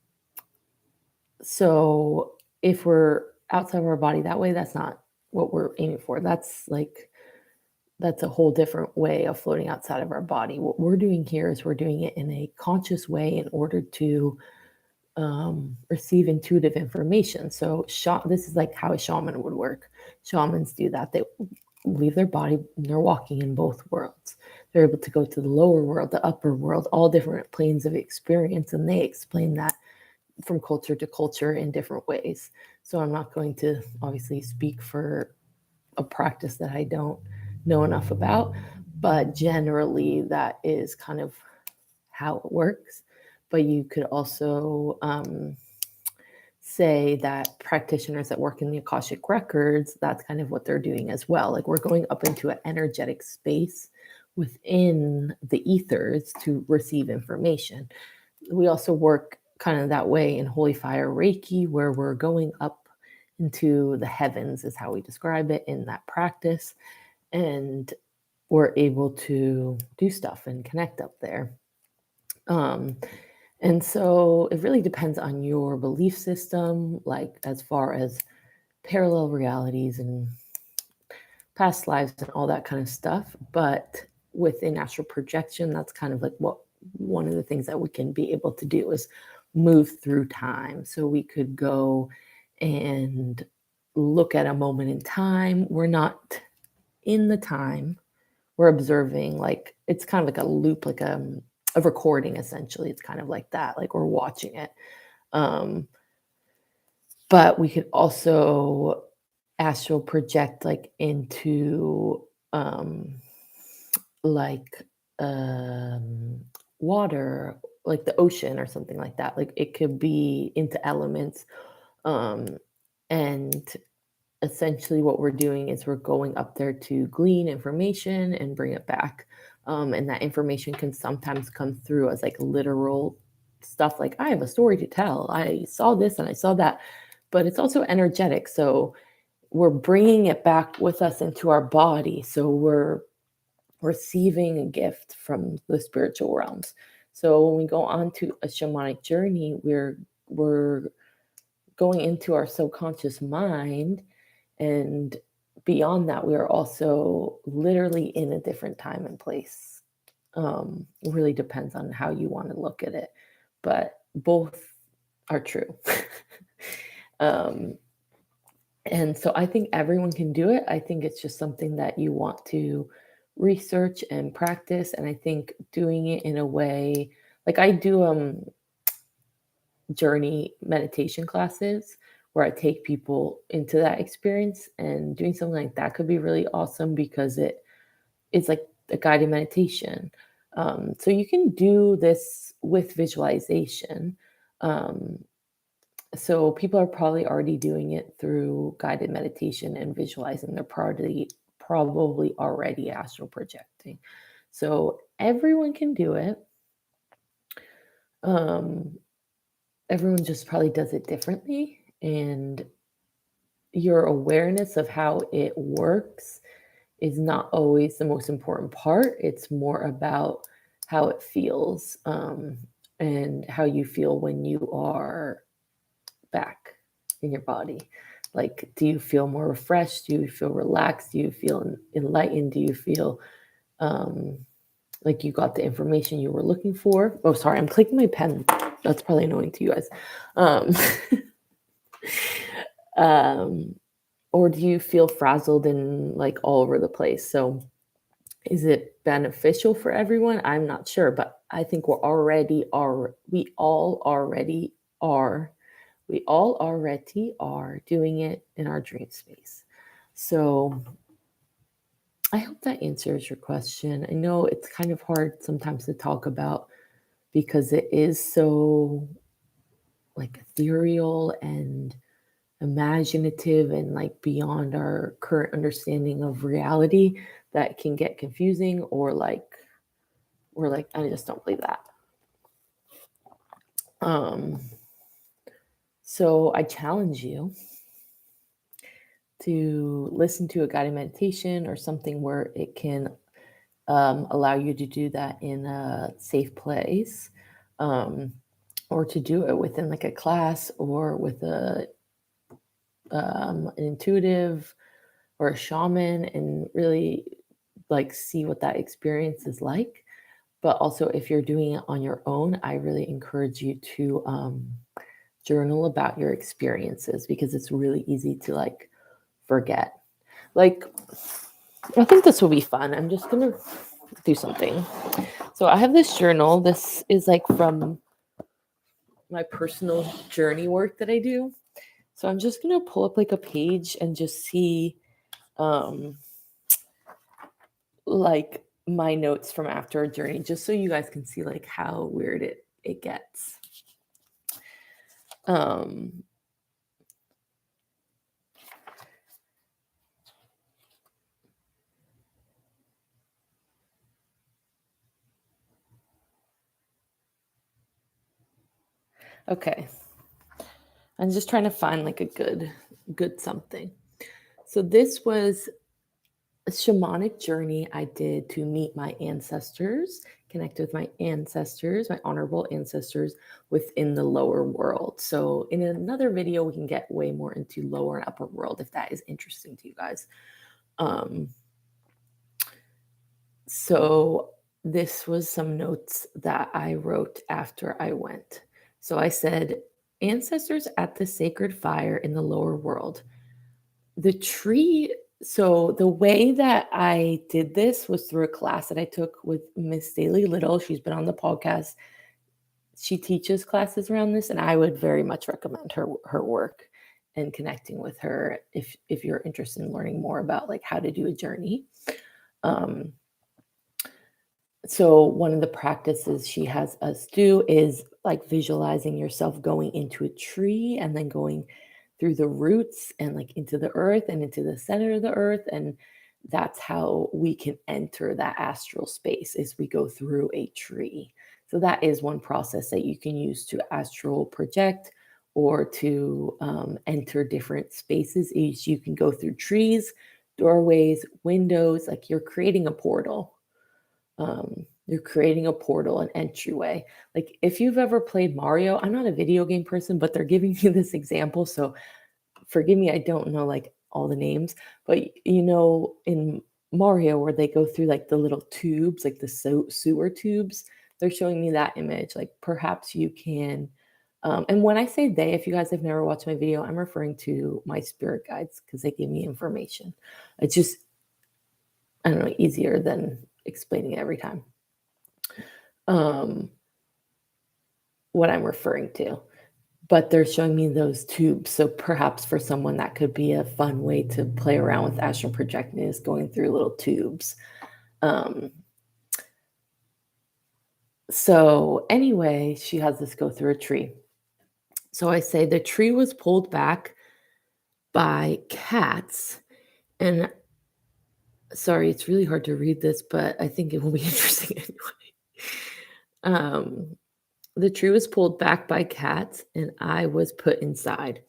so if we're outside of our body that way, that's not what we're aiming for. That's a whole different way of floating outside of our body. What we're doing here is we're doing it in a conscious way in order to receive intuitive information. So this is like how a shaman would work. Shamans do that. They leave their body and they're walking in both worlds. They're able to go to the lower world, the upper world, all different planes of experience, and they explain that from culture to culture in different ways. So I'm not going to obviously speak for a practice that I don't know enough about, but generally that is kind of how it works. But you could also say that practitioners that work in the Akashic records, that's kind of what they're doing as well. Like we're going up into an energetic space within the ethers to receive information. We also work kind of that way in Holy Fire Reiki, where we're going up into the heavens, is how we describe it in that practice. And we're able to do stuff and connect up there. And so it really depends on your belief system, like as far as parallel realities and past lives and all that kind of stuff. But within astral projection, that's kind of like what one of the things that we can be able to do is move through time. So we could go and look at a moment in time. We're not in the time, we're observing, like it's kind of like a loop, like a recording essentially. It's kind of like that, like we're watching it. But we could also astral project like into like water, like the ocean or something like that. Like it could be into elements, um, and essentially what we're doing is we're going up there to glean information and bring it back. And that information can sometimes come through as like literal stuff, like I have a story to tell. I saw this and I saw that, but it's also energetic. So we're bringing it back with us into our body. So we're receiving a gift from the spiritual realms. So when we go on to a shamanic journey, we're going into our subconscious mind, and beyond that, we are also literally in a different time and place. It really depends on how you want to look at it, but both are true. And so I think everyone can do it. I think it's just something that you want to research and practice. And I think doing it in a way, like I do journey meditation classes where I take people into that experience, and doing something like that could be really awesome because it's like a guided meditation. So you can do this with visualization. So people are probably already doing it through guided meditation and visualizing. They're probably already astral projecting. So everyone can do it. Everyone just probably does it differently, and your awareness of how it works is not always the most important part. It's more about how it feels, and how you feel when you are back in your body. Like, do you feel more refreshed? Do you feel relaxed? Do you feel enlightened? Do you feel like you got the information you were looking for? Oh, sorry, I'm clicking my pen. That's probably annoying to you guys. Or do you feel frazzled and like all over the place? So is it beneficial for everyone? I'm not sure, but I think we all already are doing it in our dream space. So I hope that answers your question. I know it's kind of hard sometimes to talk about because it is so like ethereal and imaginative and like beyond our current understanding of reality, that can get confusing, or like we're like, I just don't believe that. So I challenge you to listen to a guided meditation or something where it can allow you to do that in a safe place, or to do it within like a class or with an intuitive or a shaman, and really like see what that experience is like. But also, if you're doing it on your own, I really encourage you to journal about your experiences, because it's really easy to like forget. Like, I think this will be fun. I'm just gonna do something. So I have this journal. This is like from my personal journey work that I do. So I'm just gonna pull up like a page and just see like my notes from after a journey, just so you guys can see like how weird it gets. Okay. I'm just trying to find like a good something. So this was a shamanic journey I did to meet my ancestors, connect with my ancestors, my honorable ancestors within the lower world. So in another video, we can get way more into lower and upper world if that is interesting to you guys. So this was some notes that I wrote after I went. So I said, ancestors at the sacred fire in the lower world. The tree. So the way that I did this was through a class that I took with Miss Daly Little. She's been on the podcast. She teaches classes around this, and I would very much recommend her work and connecting with her if you're interested in learning more about like how to do a journey. So one of the practices she has us do is like visualizing yourself going into a tree and then going through the roots and like into the earth and into the center of the earth. And that's how we can enter that astral space, is we go through a tree. So that is one process that you can use to astral project or to enter different spaces. Is you can go through trees, doorways, windows, like you're creating a portal. You're creating a portal, an entryway. Like if you've ever played Mario, I'm not a video game person, but they're giving you this example. So forgive me, I don't know like all the names, but in Mario where they go through like the little tubes, like the sewer tubes, they're showing me that image. Like perhaps you can, and when I say they, if you guys have never watched my video, I'm referring to my spirit guides because they give me information. It's just, I don't know, easier than explaining it every time. What I'm referring to. But they're showing me those tubes. So perhaps for someone that could be a fun way to play around with astral projecting, is going through little tubes. So anyway, she has this go through a tree. So I say the tree was pulled back by cats. And sorry, it's really hard to read this, but I think it will be interesting anyway. The tree was pulled back by cats, and I was put inside.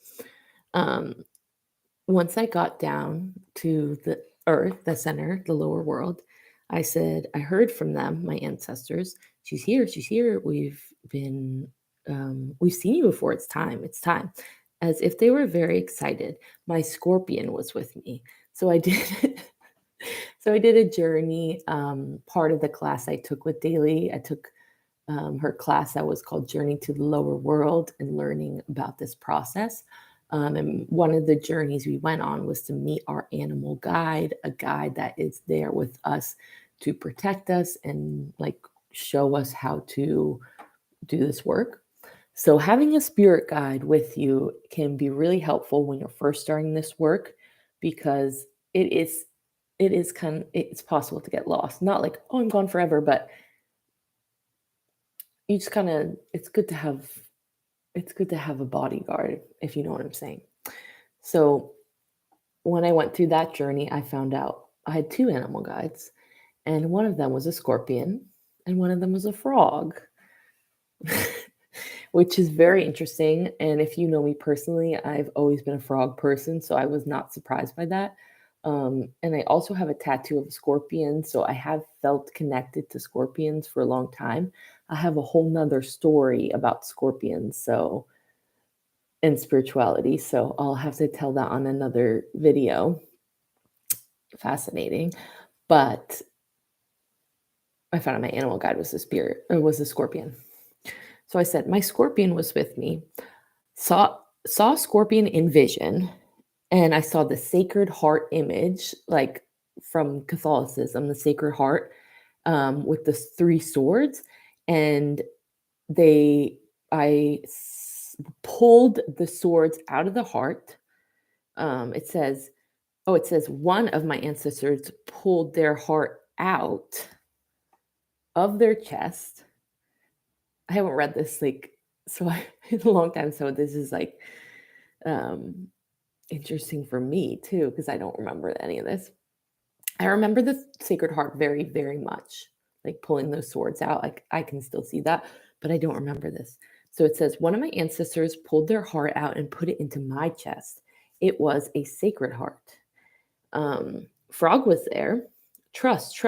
Once I got down to the earth, the center, the lower world, I said, I heard from them, my ancestors. She's here. She's here. We've seen you before. It's time. It's time. As if they were very excited. My scorpion was with me. So I did. So I did a journey. Part of the class I took with Daily, I took her class that was called Journey to the Lower World, and learning about this process. And one of the journeys we went on was to meet our animal guide, a guide that is there with us to protect us and like show us how to do this work. So having a spirit guide with you can be really helpful when you're first starting this work, because it's possible to get lost. Not like, oh, I'm gone forever, but you just kind of, it's good to have a bodyguard, if you know what I'm saying. So when I went through that journey, I found out I had 2 animal guides, and one of them was a scorpion and one of them was a frog, which is very interesting. And if you know me personally, I've always been a frog person, so I was not surprised by that. And I also have a tattoo of a scorpion, so I have felt connected to scorpions for a long time. I have a whole nother story about scorpions, so, and spirituality. So I'll have to tell that on another video. Fascinating. But I found out my animal guide was a scorpion. So I said, my scorpion was with me, saw scorpion in vision, and I saw the Sacred Heart image, like from Catholicism, the Sacred Heart, with the 3 swords. And I pulled the swords out of the heart. It says one of my ancestors pulled their heart out of their chest. I haven't read this in a long time, so this is like interesting for me too, because I don't remember any of this. I remember the Sacred Heart very, very much, like pulling those swords out. Like I can still see that, but I don't remember this. So it says, one of my ancestors pulled their heart out and put it into my chest. It was a sacred heart. Frog was there. Trust.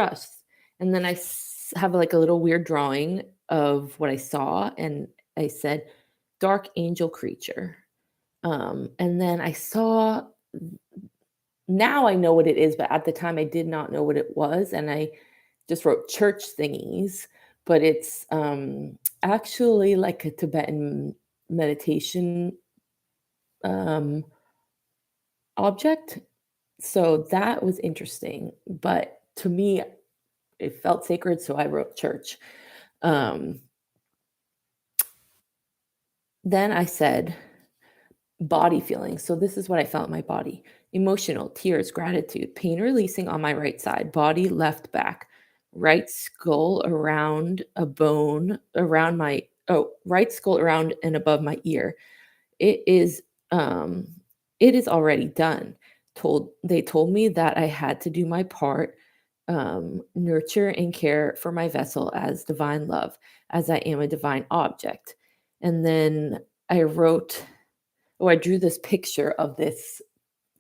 And then I have like a little weird drawing of what I saw, and I said, dark angel creature. And then I saw, now I know what it is, but at the time I did not know what it was. And I just wrote church thingies, but it's actually like a Tibetan meditation object. So that was interesting. But to me, it felt sacred, so I wrote church. Then I said, body feelings. So this is what I felt in my body. Emotional, tears, gratitude, pain releasing on my right side, body left back, right skull around a bone, right skull around and above my ear. It is it is already done. They told me that I had to do my part, nurture and care for my vessel as divine love, as I am a divine object. And then I drew this picture of this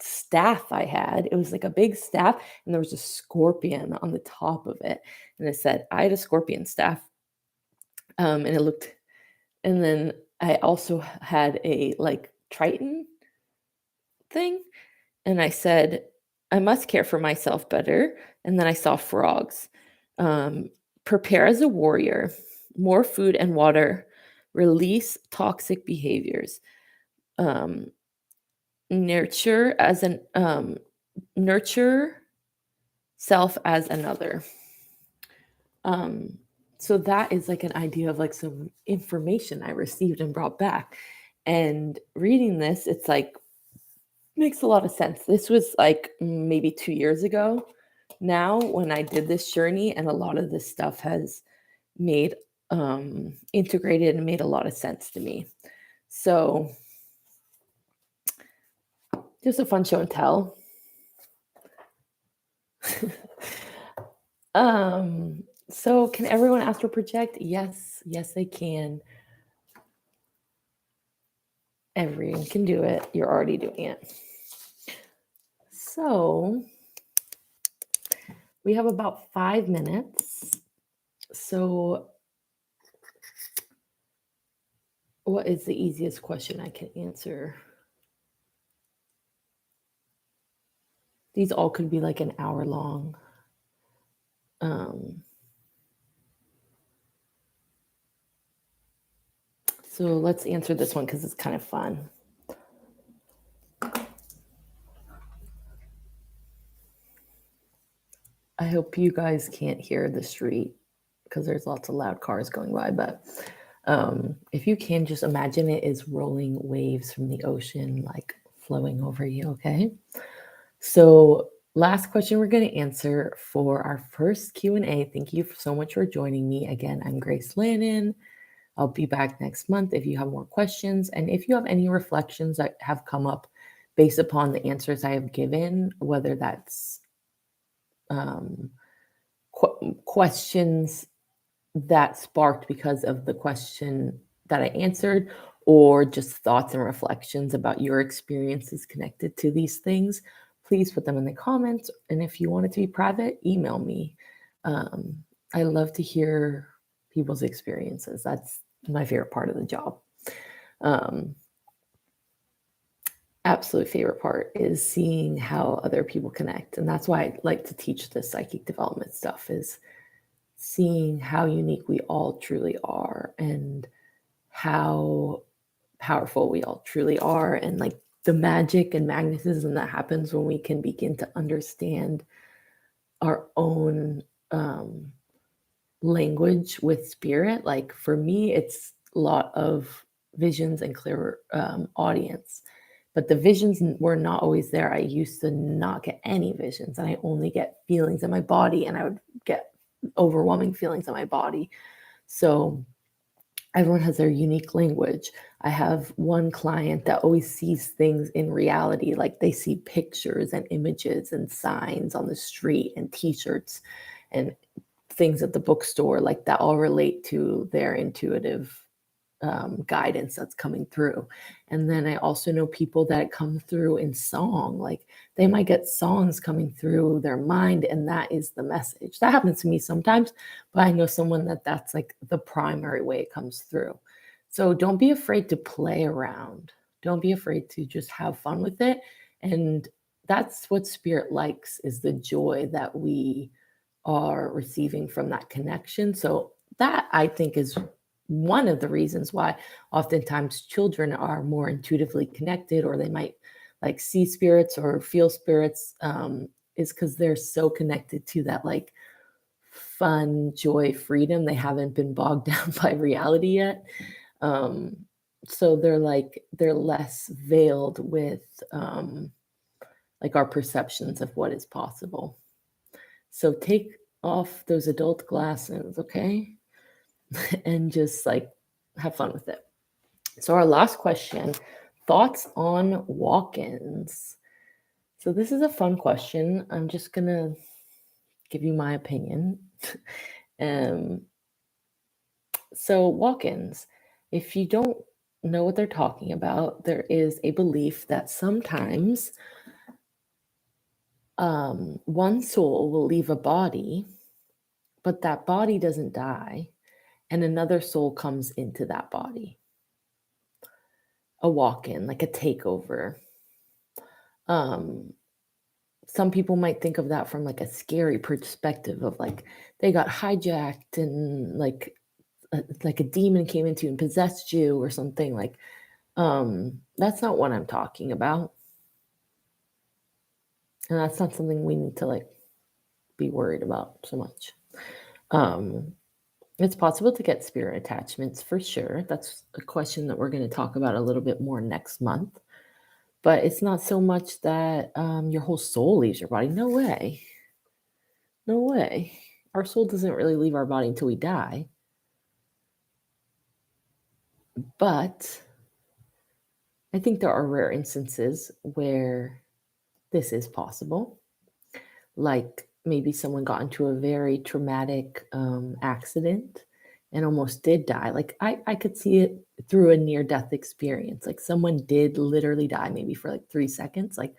staff I had. It was like a big staff, and there was a scorpion on the top of it. And it said, I had a scorpion staff. And it looked, and then I also had a like Triton thing. And I said, I must care for myself better. And then I saw frogs. Prepare as a warrior, more food and water, release toxic behaviors. Nurture self as another. So that is like an idea of like some information I received and brought back. And reading this, it's like makes a lot of sense. This was like maybe 2 years ago now when I did this journey, and a lot of this stuff has made integrated and made a lot of sense to me. So just a fun show and tell. So can everyone astral project? Yes, they can. Everyone can do it. You're already doing it. So we have about 5 minutes. So what is the easiest question I can answer? These all could be like an hour long. So let's answer this one because it's kind of fun. I hope you guys can't hear the street because there's lots of loud cars going by, but if you can, just imagine it is rolling waves from the ocean, like flowing over you, okay? So last question we're going to answer for our first Q&A. Thank you so much for joining me. Again, I'm Grace Lannon. I'll be back next month if you have more questions. And if you have any reflections that have come up based upon the answers I have given, whether that's questions that sparked because of the question that I answered, or just thoughts and reflections about your experiences connected to these things, please put them in the comments. And if you want it to be private, email me. I love to hear people's experiences. That's my favorite part of the job. Absolute favorite part is seeing how other people connect. And that's why I like to teach this psychic development stuff, is seeing how unique we all truly are and how powerful we all truly are, and like the magic and magnetism that happens when we can begin to understand our own language with spirit. Like for me, it's a lot of visions and clear audience, but the visions were not always there. I used to not get any visions, and I only get feelings in my body, and I would get overwhelming feelings in my body. So everyone has their unique language. I have one client that always sees things in reality, like they see pictures and images and signs on the street and t-shirts and things at the bookstore, like that all relate to their intuitive guidance that's coming through. And then I also know people that come through in song, like they might get songs coming through their mind, and that is the message. That happens to me sometimes, but I know someone that's like the primary way it comes through. So don't be afraid to play around. Don't be afraid to just have fun with it. And that's what spirit likes, is the joy that we are receiving from that connection. So that, I think, is one of the reasons why oftentimes children are more intuitively connected, or they might like see spirits or feel spirits, is because they're so connected to that like fun, joy, freedom. They haven't been bogged down by reality yet. So they're less veiled with like our perceptions of what is possible. So take off those adult glasses, okay? And just like have fun with it. So our last question Thoughts on walk-ins. So this is a fun question. I'm just gonna give you my opinion. So walk-ins, if you don't know what they're talking about, there is a belief that sometimes one soul will leave a body, but that body doesn't die, and another soul comes into that body. A walk-in, like a takeover. Some people might think of that from like a scary perspective of like they got hijacked and like a demon came into you and possessed you or something. Like that's not what I'm talking about, and that's not something we need to like be worried about so much. It's possible to get spirit attachments for sure. That's a question that we're going to talk about a little bit more next month. But it's not so much that your whole soul leaves your body. No way. No way. Our soul doesn't really leave our body until we die. But I think there are rare instances where this is possible. Like maybe someone got into a very traumatic accident and almost did die. Like I could see it through a near-death experience. Like someone did literally die maybe for like 3 seconds. Like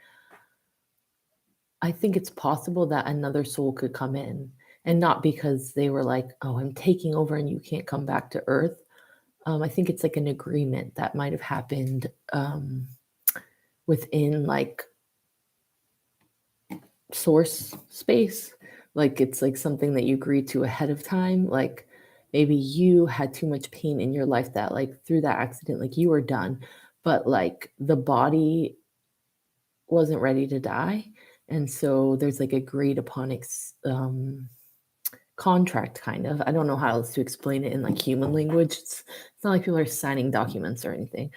I think it's possible that another soul could come in, and not because they were like, "Oh, I'm taking over and you can't come back to Earth." I think it's like an agreement that might have happened within like source space. Like it's like something that you agreed to ahead of time. Like maybe you had too much pain in your life that like through that accident, like you were done, but like the body wasn't ready to die. And so there's like agreed upon contract kind of. I don't know how else to explain it in like human language. It's not like people are signing documents or anything,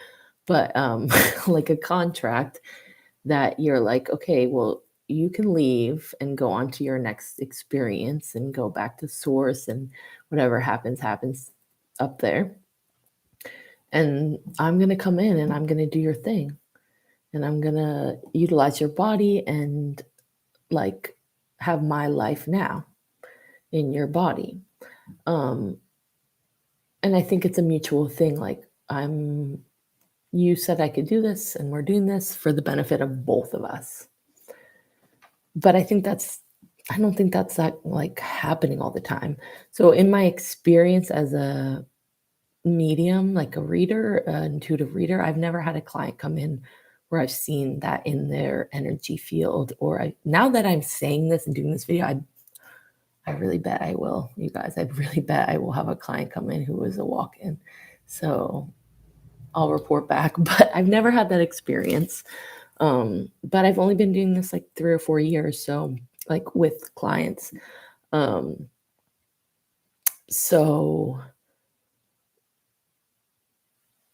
but like a contract that you're like, okay, well, you can leave and go on to your next experience and go back to source, and whatever happens up there. And I'm going to come in and I'm going to do your thing. And I'm going to utilize your body and like have my life now in your body. And I think it's a mutual thing. Like you said I could do this and we're doing this for the benefit of both of us. But I don't think that's that like happening all the time. So in my experience as a medium, like a reader, an intuitive reader, I've never had a client come in where I've seen that in their energy field. Or now that I'm saying this and doing this video, I really bet I will, you guys. I really bet I will have a client come in who was a walk-in. So I'll report back, but I've never had that experience. But I've only been doing this like 3 or 4 years, so like with clients. So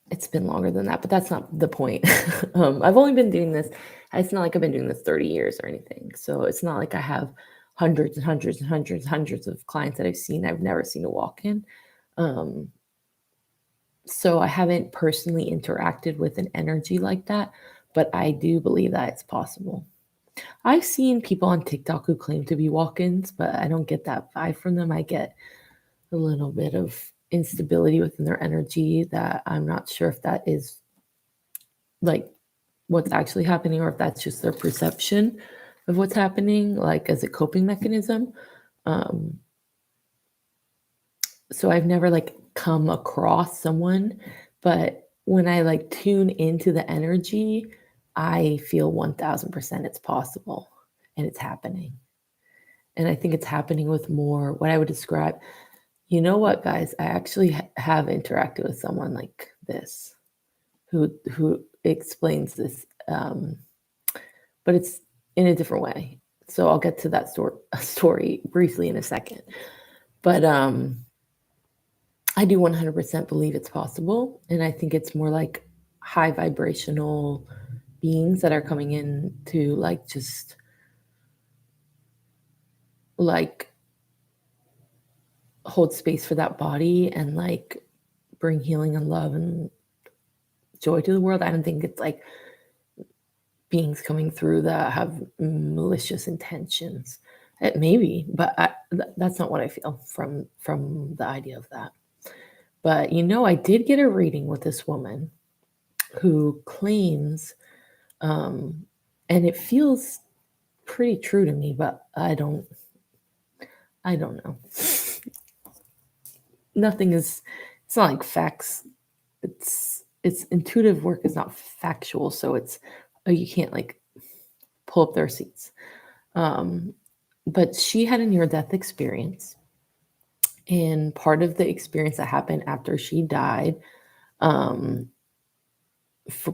it's been longer than that, but that's not the point. I've only been doing this. It's not like I've been doing this 30 years or anything. So it's not like I have hundreds and hundreds and hundreds and hundreds of clients that I've seen. I've never seen a walk-in. So I haven't personally interacted with an energy like that, but I do believe that it's possible. I've seen people on TikTok who claim to be walk-ins, but I don't get that vibe from them. I get a little bit of instability within their energy that I'm not sure if that is like what's actually happening or if that's just their perception of what's happening, like as a coping mechanism. So I've never like come across someone, but when I like tune into the energy, I feel 1000% it's possible and it's happening. And I think it's happening with more what I would describe. You know what, guys? I actually have interacted with someone like this who explains this, but it's in a different way. So I'll get to that story briefly in a second. But I do 100% believe it's possible, and I think it's more like high vibrational beings that are coming in to like just like hold space for that body and like bring healing and love and joy to the world. I don't think it's like beings coming through that have malicious intentions. It maybe, but that's not what I feel from the idea of that. But I did get a reading with this woman who claims, and it feels pretty true to me, but I don't know. It's not like facts. It's intuitive work is not factual, so you can't like pull up their receipts. But she had a near-death experience, and part of the experience that happened after she died,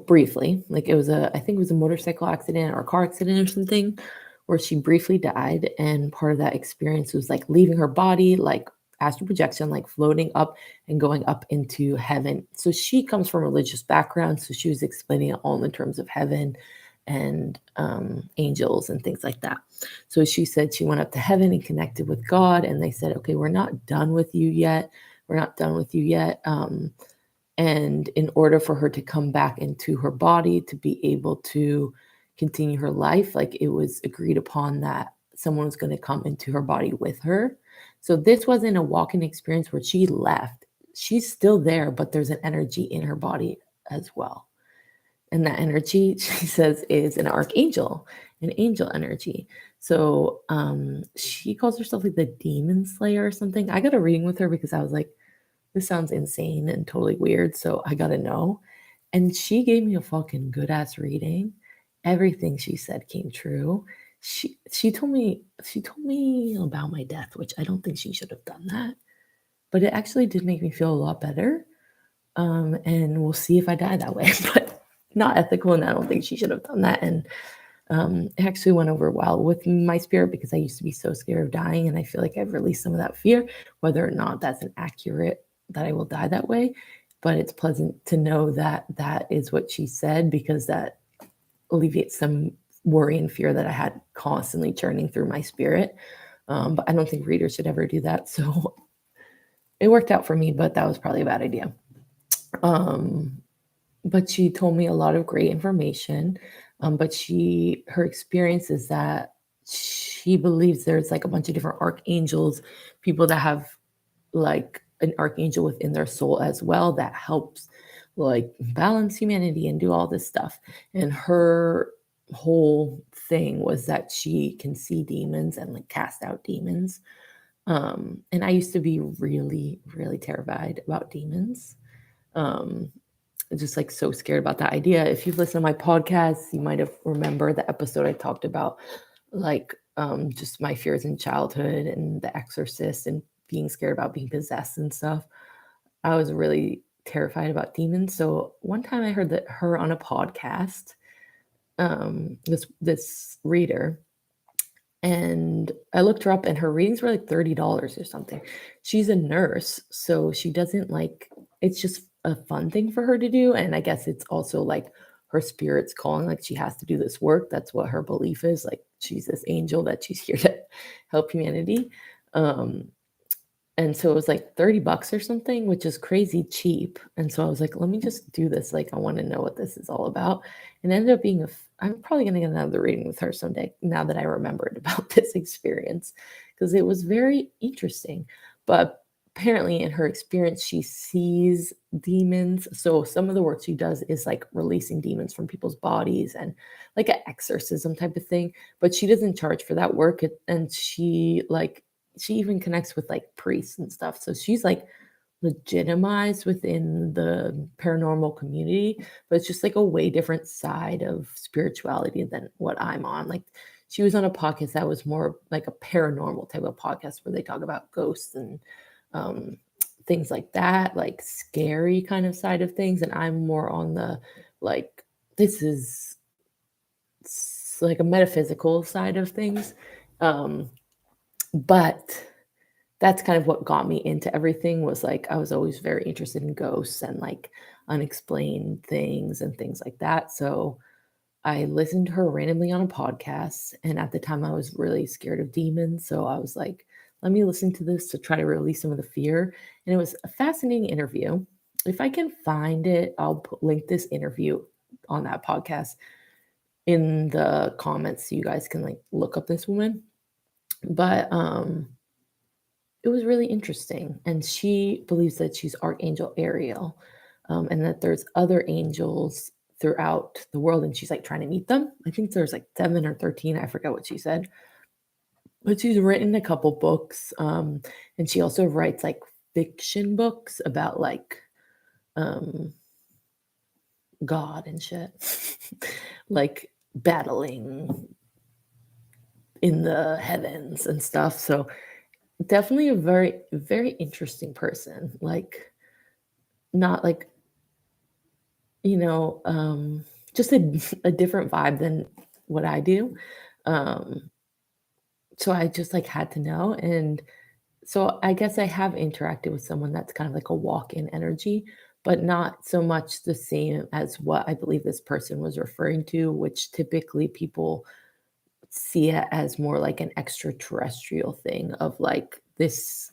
briefly, like I think it was a motorcycle accident or a car accident or something, where she briefly died, and part of that experience was like leaving her body, like astral projection, like floating up and going up into heaven. So she comes from a religious background, so she was explaining it all in terms of heaven and angels and things like that. So she said she went up to heaven and connected with God, and they said, okay, we're not done with you yet. And in order for her to come back into her body to be able to continue her life, like it was agreed upon that someone was going to come into her body with her. So this wasn't a walk-in experience where she left. She's still there, but there's an energy in her body as well. And that energy, she says, is an archangel, an angel energy. So she calls herself like the demon slayer or something. I got a reading with her because I was like, this sounds insane and totally weird, so I gotta know. And she gave me a fucking good ass reading. Everything she said came true. She told me about my death, which I don't think she should have done that, but it actually did make me feel a lot better. And we'll see if I die that way, but not ethical, and I don't think she should have done that. And it actually went over well with my spirit because I used to be so scared of dying, and I feel like I've released some of that fear, whether or not that's an accurate that I will die that way. But it's pleasant to know that that is what she said, because that alleviates some worry and fear that I had constantly churning through my spirit. But I don't think readers should ever do that. So it worked out for me, but that was probably a bad idea. But she told me a lot of great information. But her experience is that she believes there's like a bunch of different archangels, people that have like an archangel within their soul as well that helps like balance humanity and do all this stuff. And her whole thing was that she can see demons and like cast out demons. And I used to be really, really terrified about demons. Just like so scared about that idea. If you've listened to my podcast, you might have remembered the episode I talked about like just my fears in childhood and The Exorcist and being scared about being possessed and stuff. I was really terrified about demons. So one time I heard that her on a podcast, this reader, and I looked her up, and her readings were like $30 or something. She's a nurse, so she doesn't like, it's just a fun thing for her to do. And I guess it's also like her spirit's calling, like she has to do this work. That's what her belief is. Like she's this angel that she's here to help humanity. And so it was like $30 or something, which is crazy cheap. And so I was like, let me just do this. Like, I want to know what this is all about. And it ended up being I'm probably going to get another reading with her someday, now that I remembered about this experience, because it was very interesting. But apparently in her experience, she sees demons. So some of the work she does is like releasing demons from people's bodies and like an exorcism type of thing. But she doesn't charge for that work. And she even connects with like priests and stuff. So she's like legitimized within the paranormal community, but it's just like a way different side of spirituality than what I'm on. Like she was on a podcast that was more like a paranormal type of podcast where they talk about ghosts and things like that, like scary kind of side of things. And I'm more on the like, this is like a metaphysical side of things. But that's kind of what got me into everything, was like I was always very interested in ghosts and like unexplained things and things like that. So I listened to her randomly on a podcast, and at the time I was really scared of demons. So I was like, let me listen to this to try to release some of the fear. And it was a fascinating interview. if I can find it, I'll link this interview on that podcast in the comments so you guys can like look up this woman. But it was really interesting. And she believes that she's Archangel Ariel, and that there's other angels throughout the world, and she's like trying to meet them. I think there's like 7 or 13. I forget what she said. But she's written a couple books, and she also writes like fiction books about like God and shit, like battling in the heavens and stuff. So definitely a very, very interesting person. Like, not like, just a different vibe than what I do. Um, so I just like had to know. And so I guess I have interacted with someone that's kind of like a walk-in energy, but not so much the same as what I believe this person was referring to, which typically people see it as more like an extraterrestrial thing of like this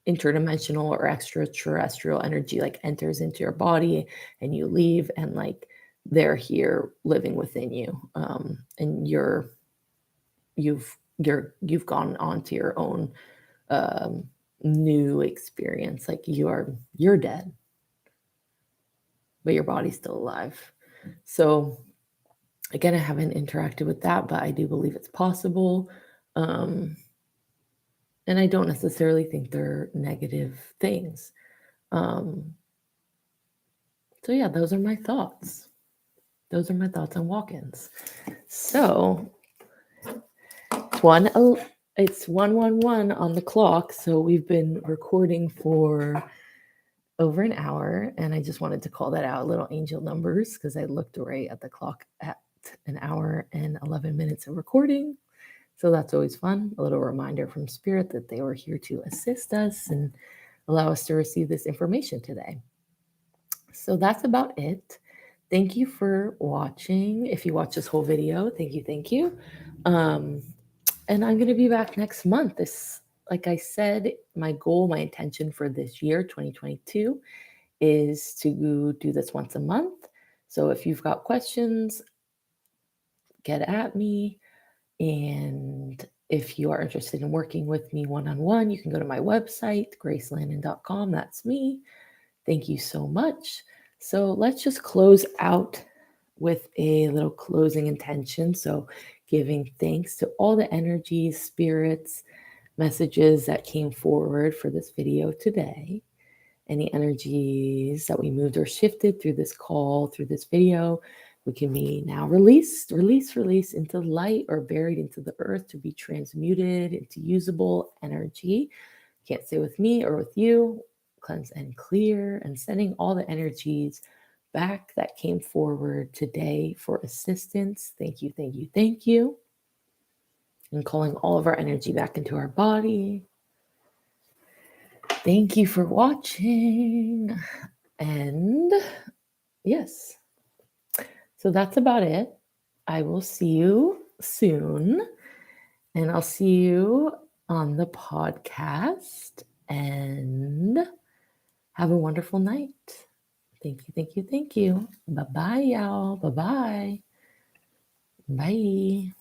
interdimensional or extraterrestrial energy like enters into your body and you leave, and like they're here living within you, and you've gone on to your own um, new experience. Like you're dead, but your body's still alive. So again, I haven't interacted with that, but I do believe it's possible. Um, and I don't necessarily think they're negative things. Um, so yeah, those are my thoughts. Those are my thoughts on walk-ins. So it's 111 on the clock. So we've been recording for over an hour, and I just wanted to call that out, little angel numbers, because I looked right at the clock at an hour and 11 minutes of recording. So that's always fun. A little reminder from Spirit that they were here to assist us and allow us to receive this information today. So that's about it. Thank you for watching. If you watch this whole video, thank you, thank you. And I'm going to be back next month. This, like I said, my goal, my intention for this year, 2022, is to do this once a month. So if you've got questions, get at me. And if you are interested in working with me one-on-one, you can go to my website, gracelandon.com. That's me. Thank you so much. So let's just close out with a little closing intention. So giving thanks to all the energies, spirits, messages that came forward for this video today. Any energies that we moved or shifted through this call, through this video, we can be now released into light or buried into the earth to be transmuted into usable energy. Can't say with me or with you. Cleanse and clear, and sending all the energies back that came forward today for assistance. Thank you, thank you, thank you. And calling all of our energy back into our body. Thank you for watching. And yes, so that's about it. I will see you soon, and I'll see you on the podcast, and have a wonderful night. Thank you, thank you, thank you. Bye-bye, y'all. Bye-bye. Bye.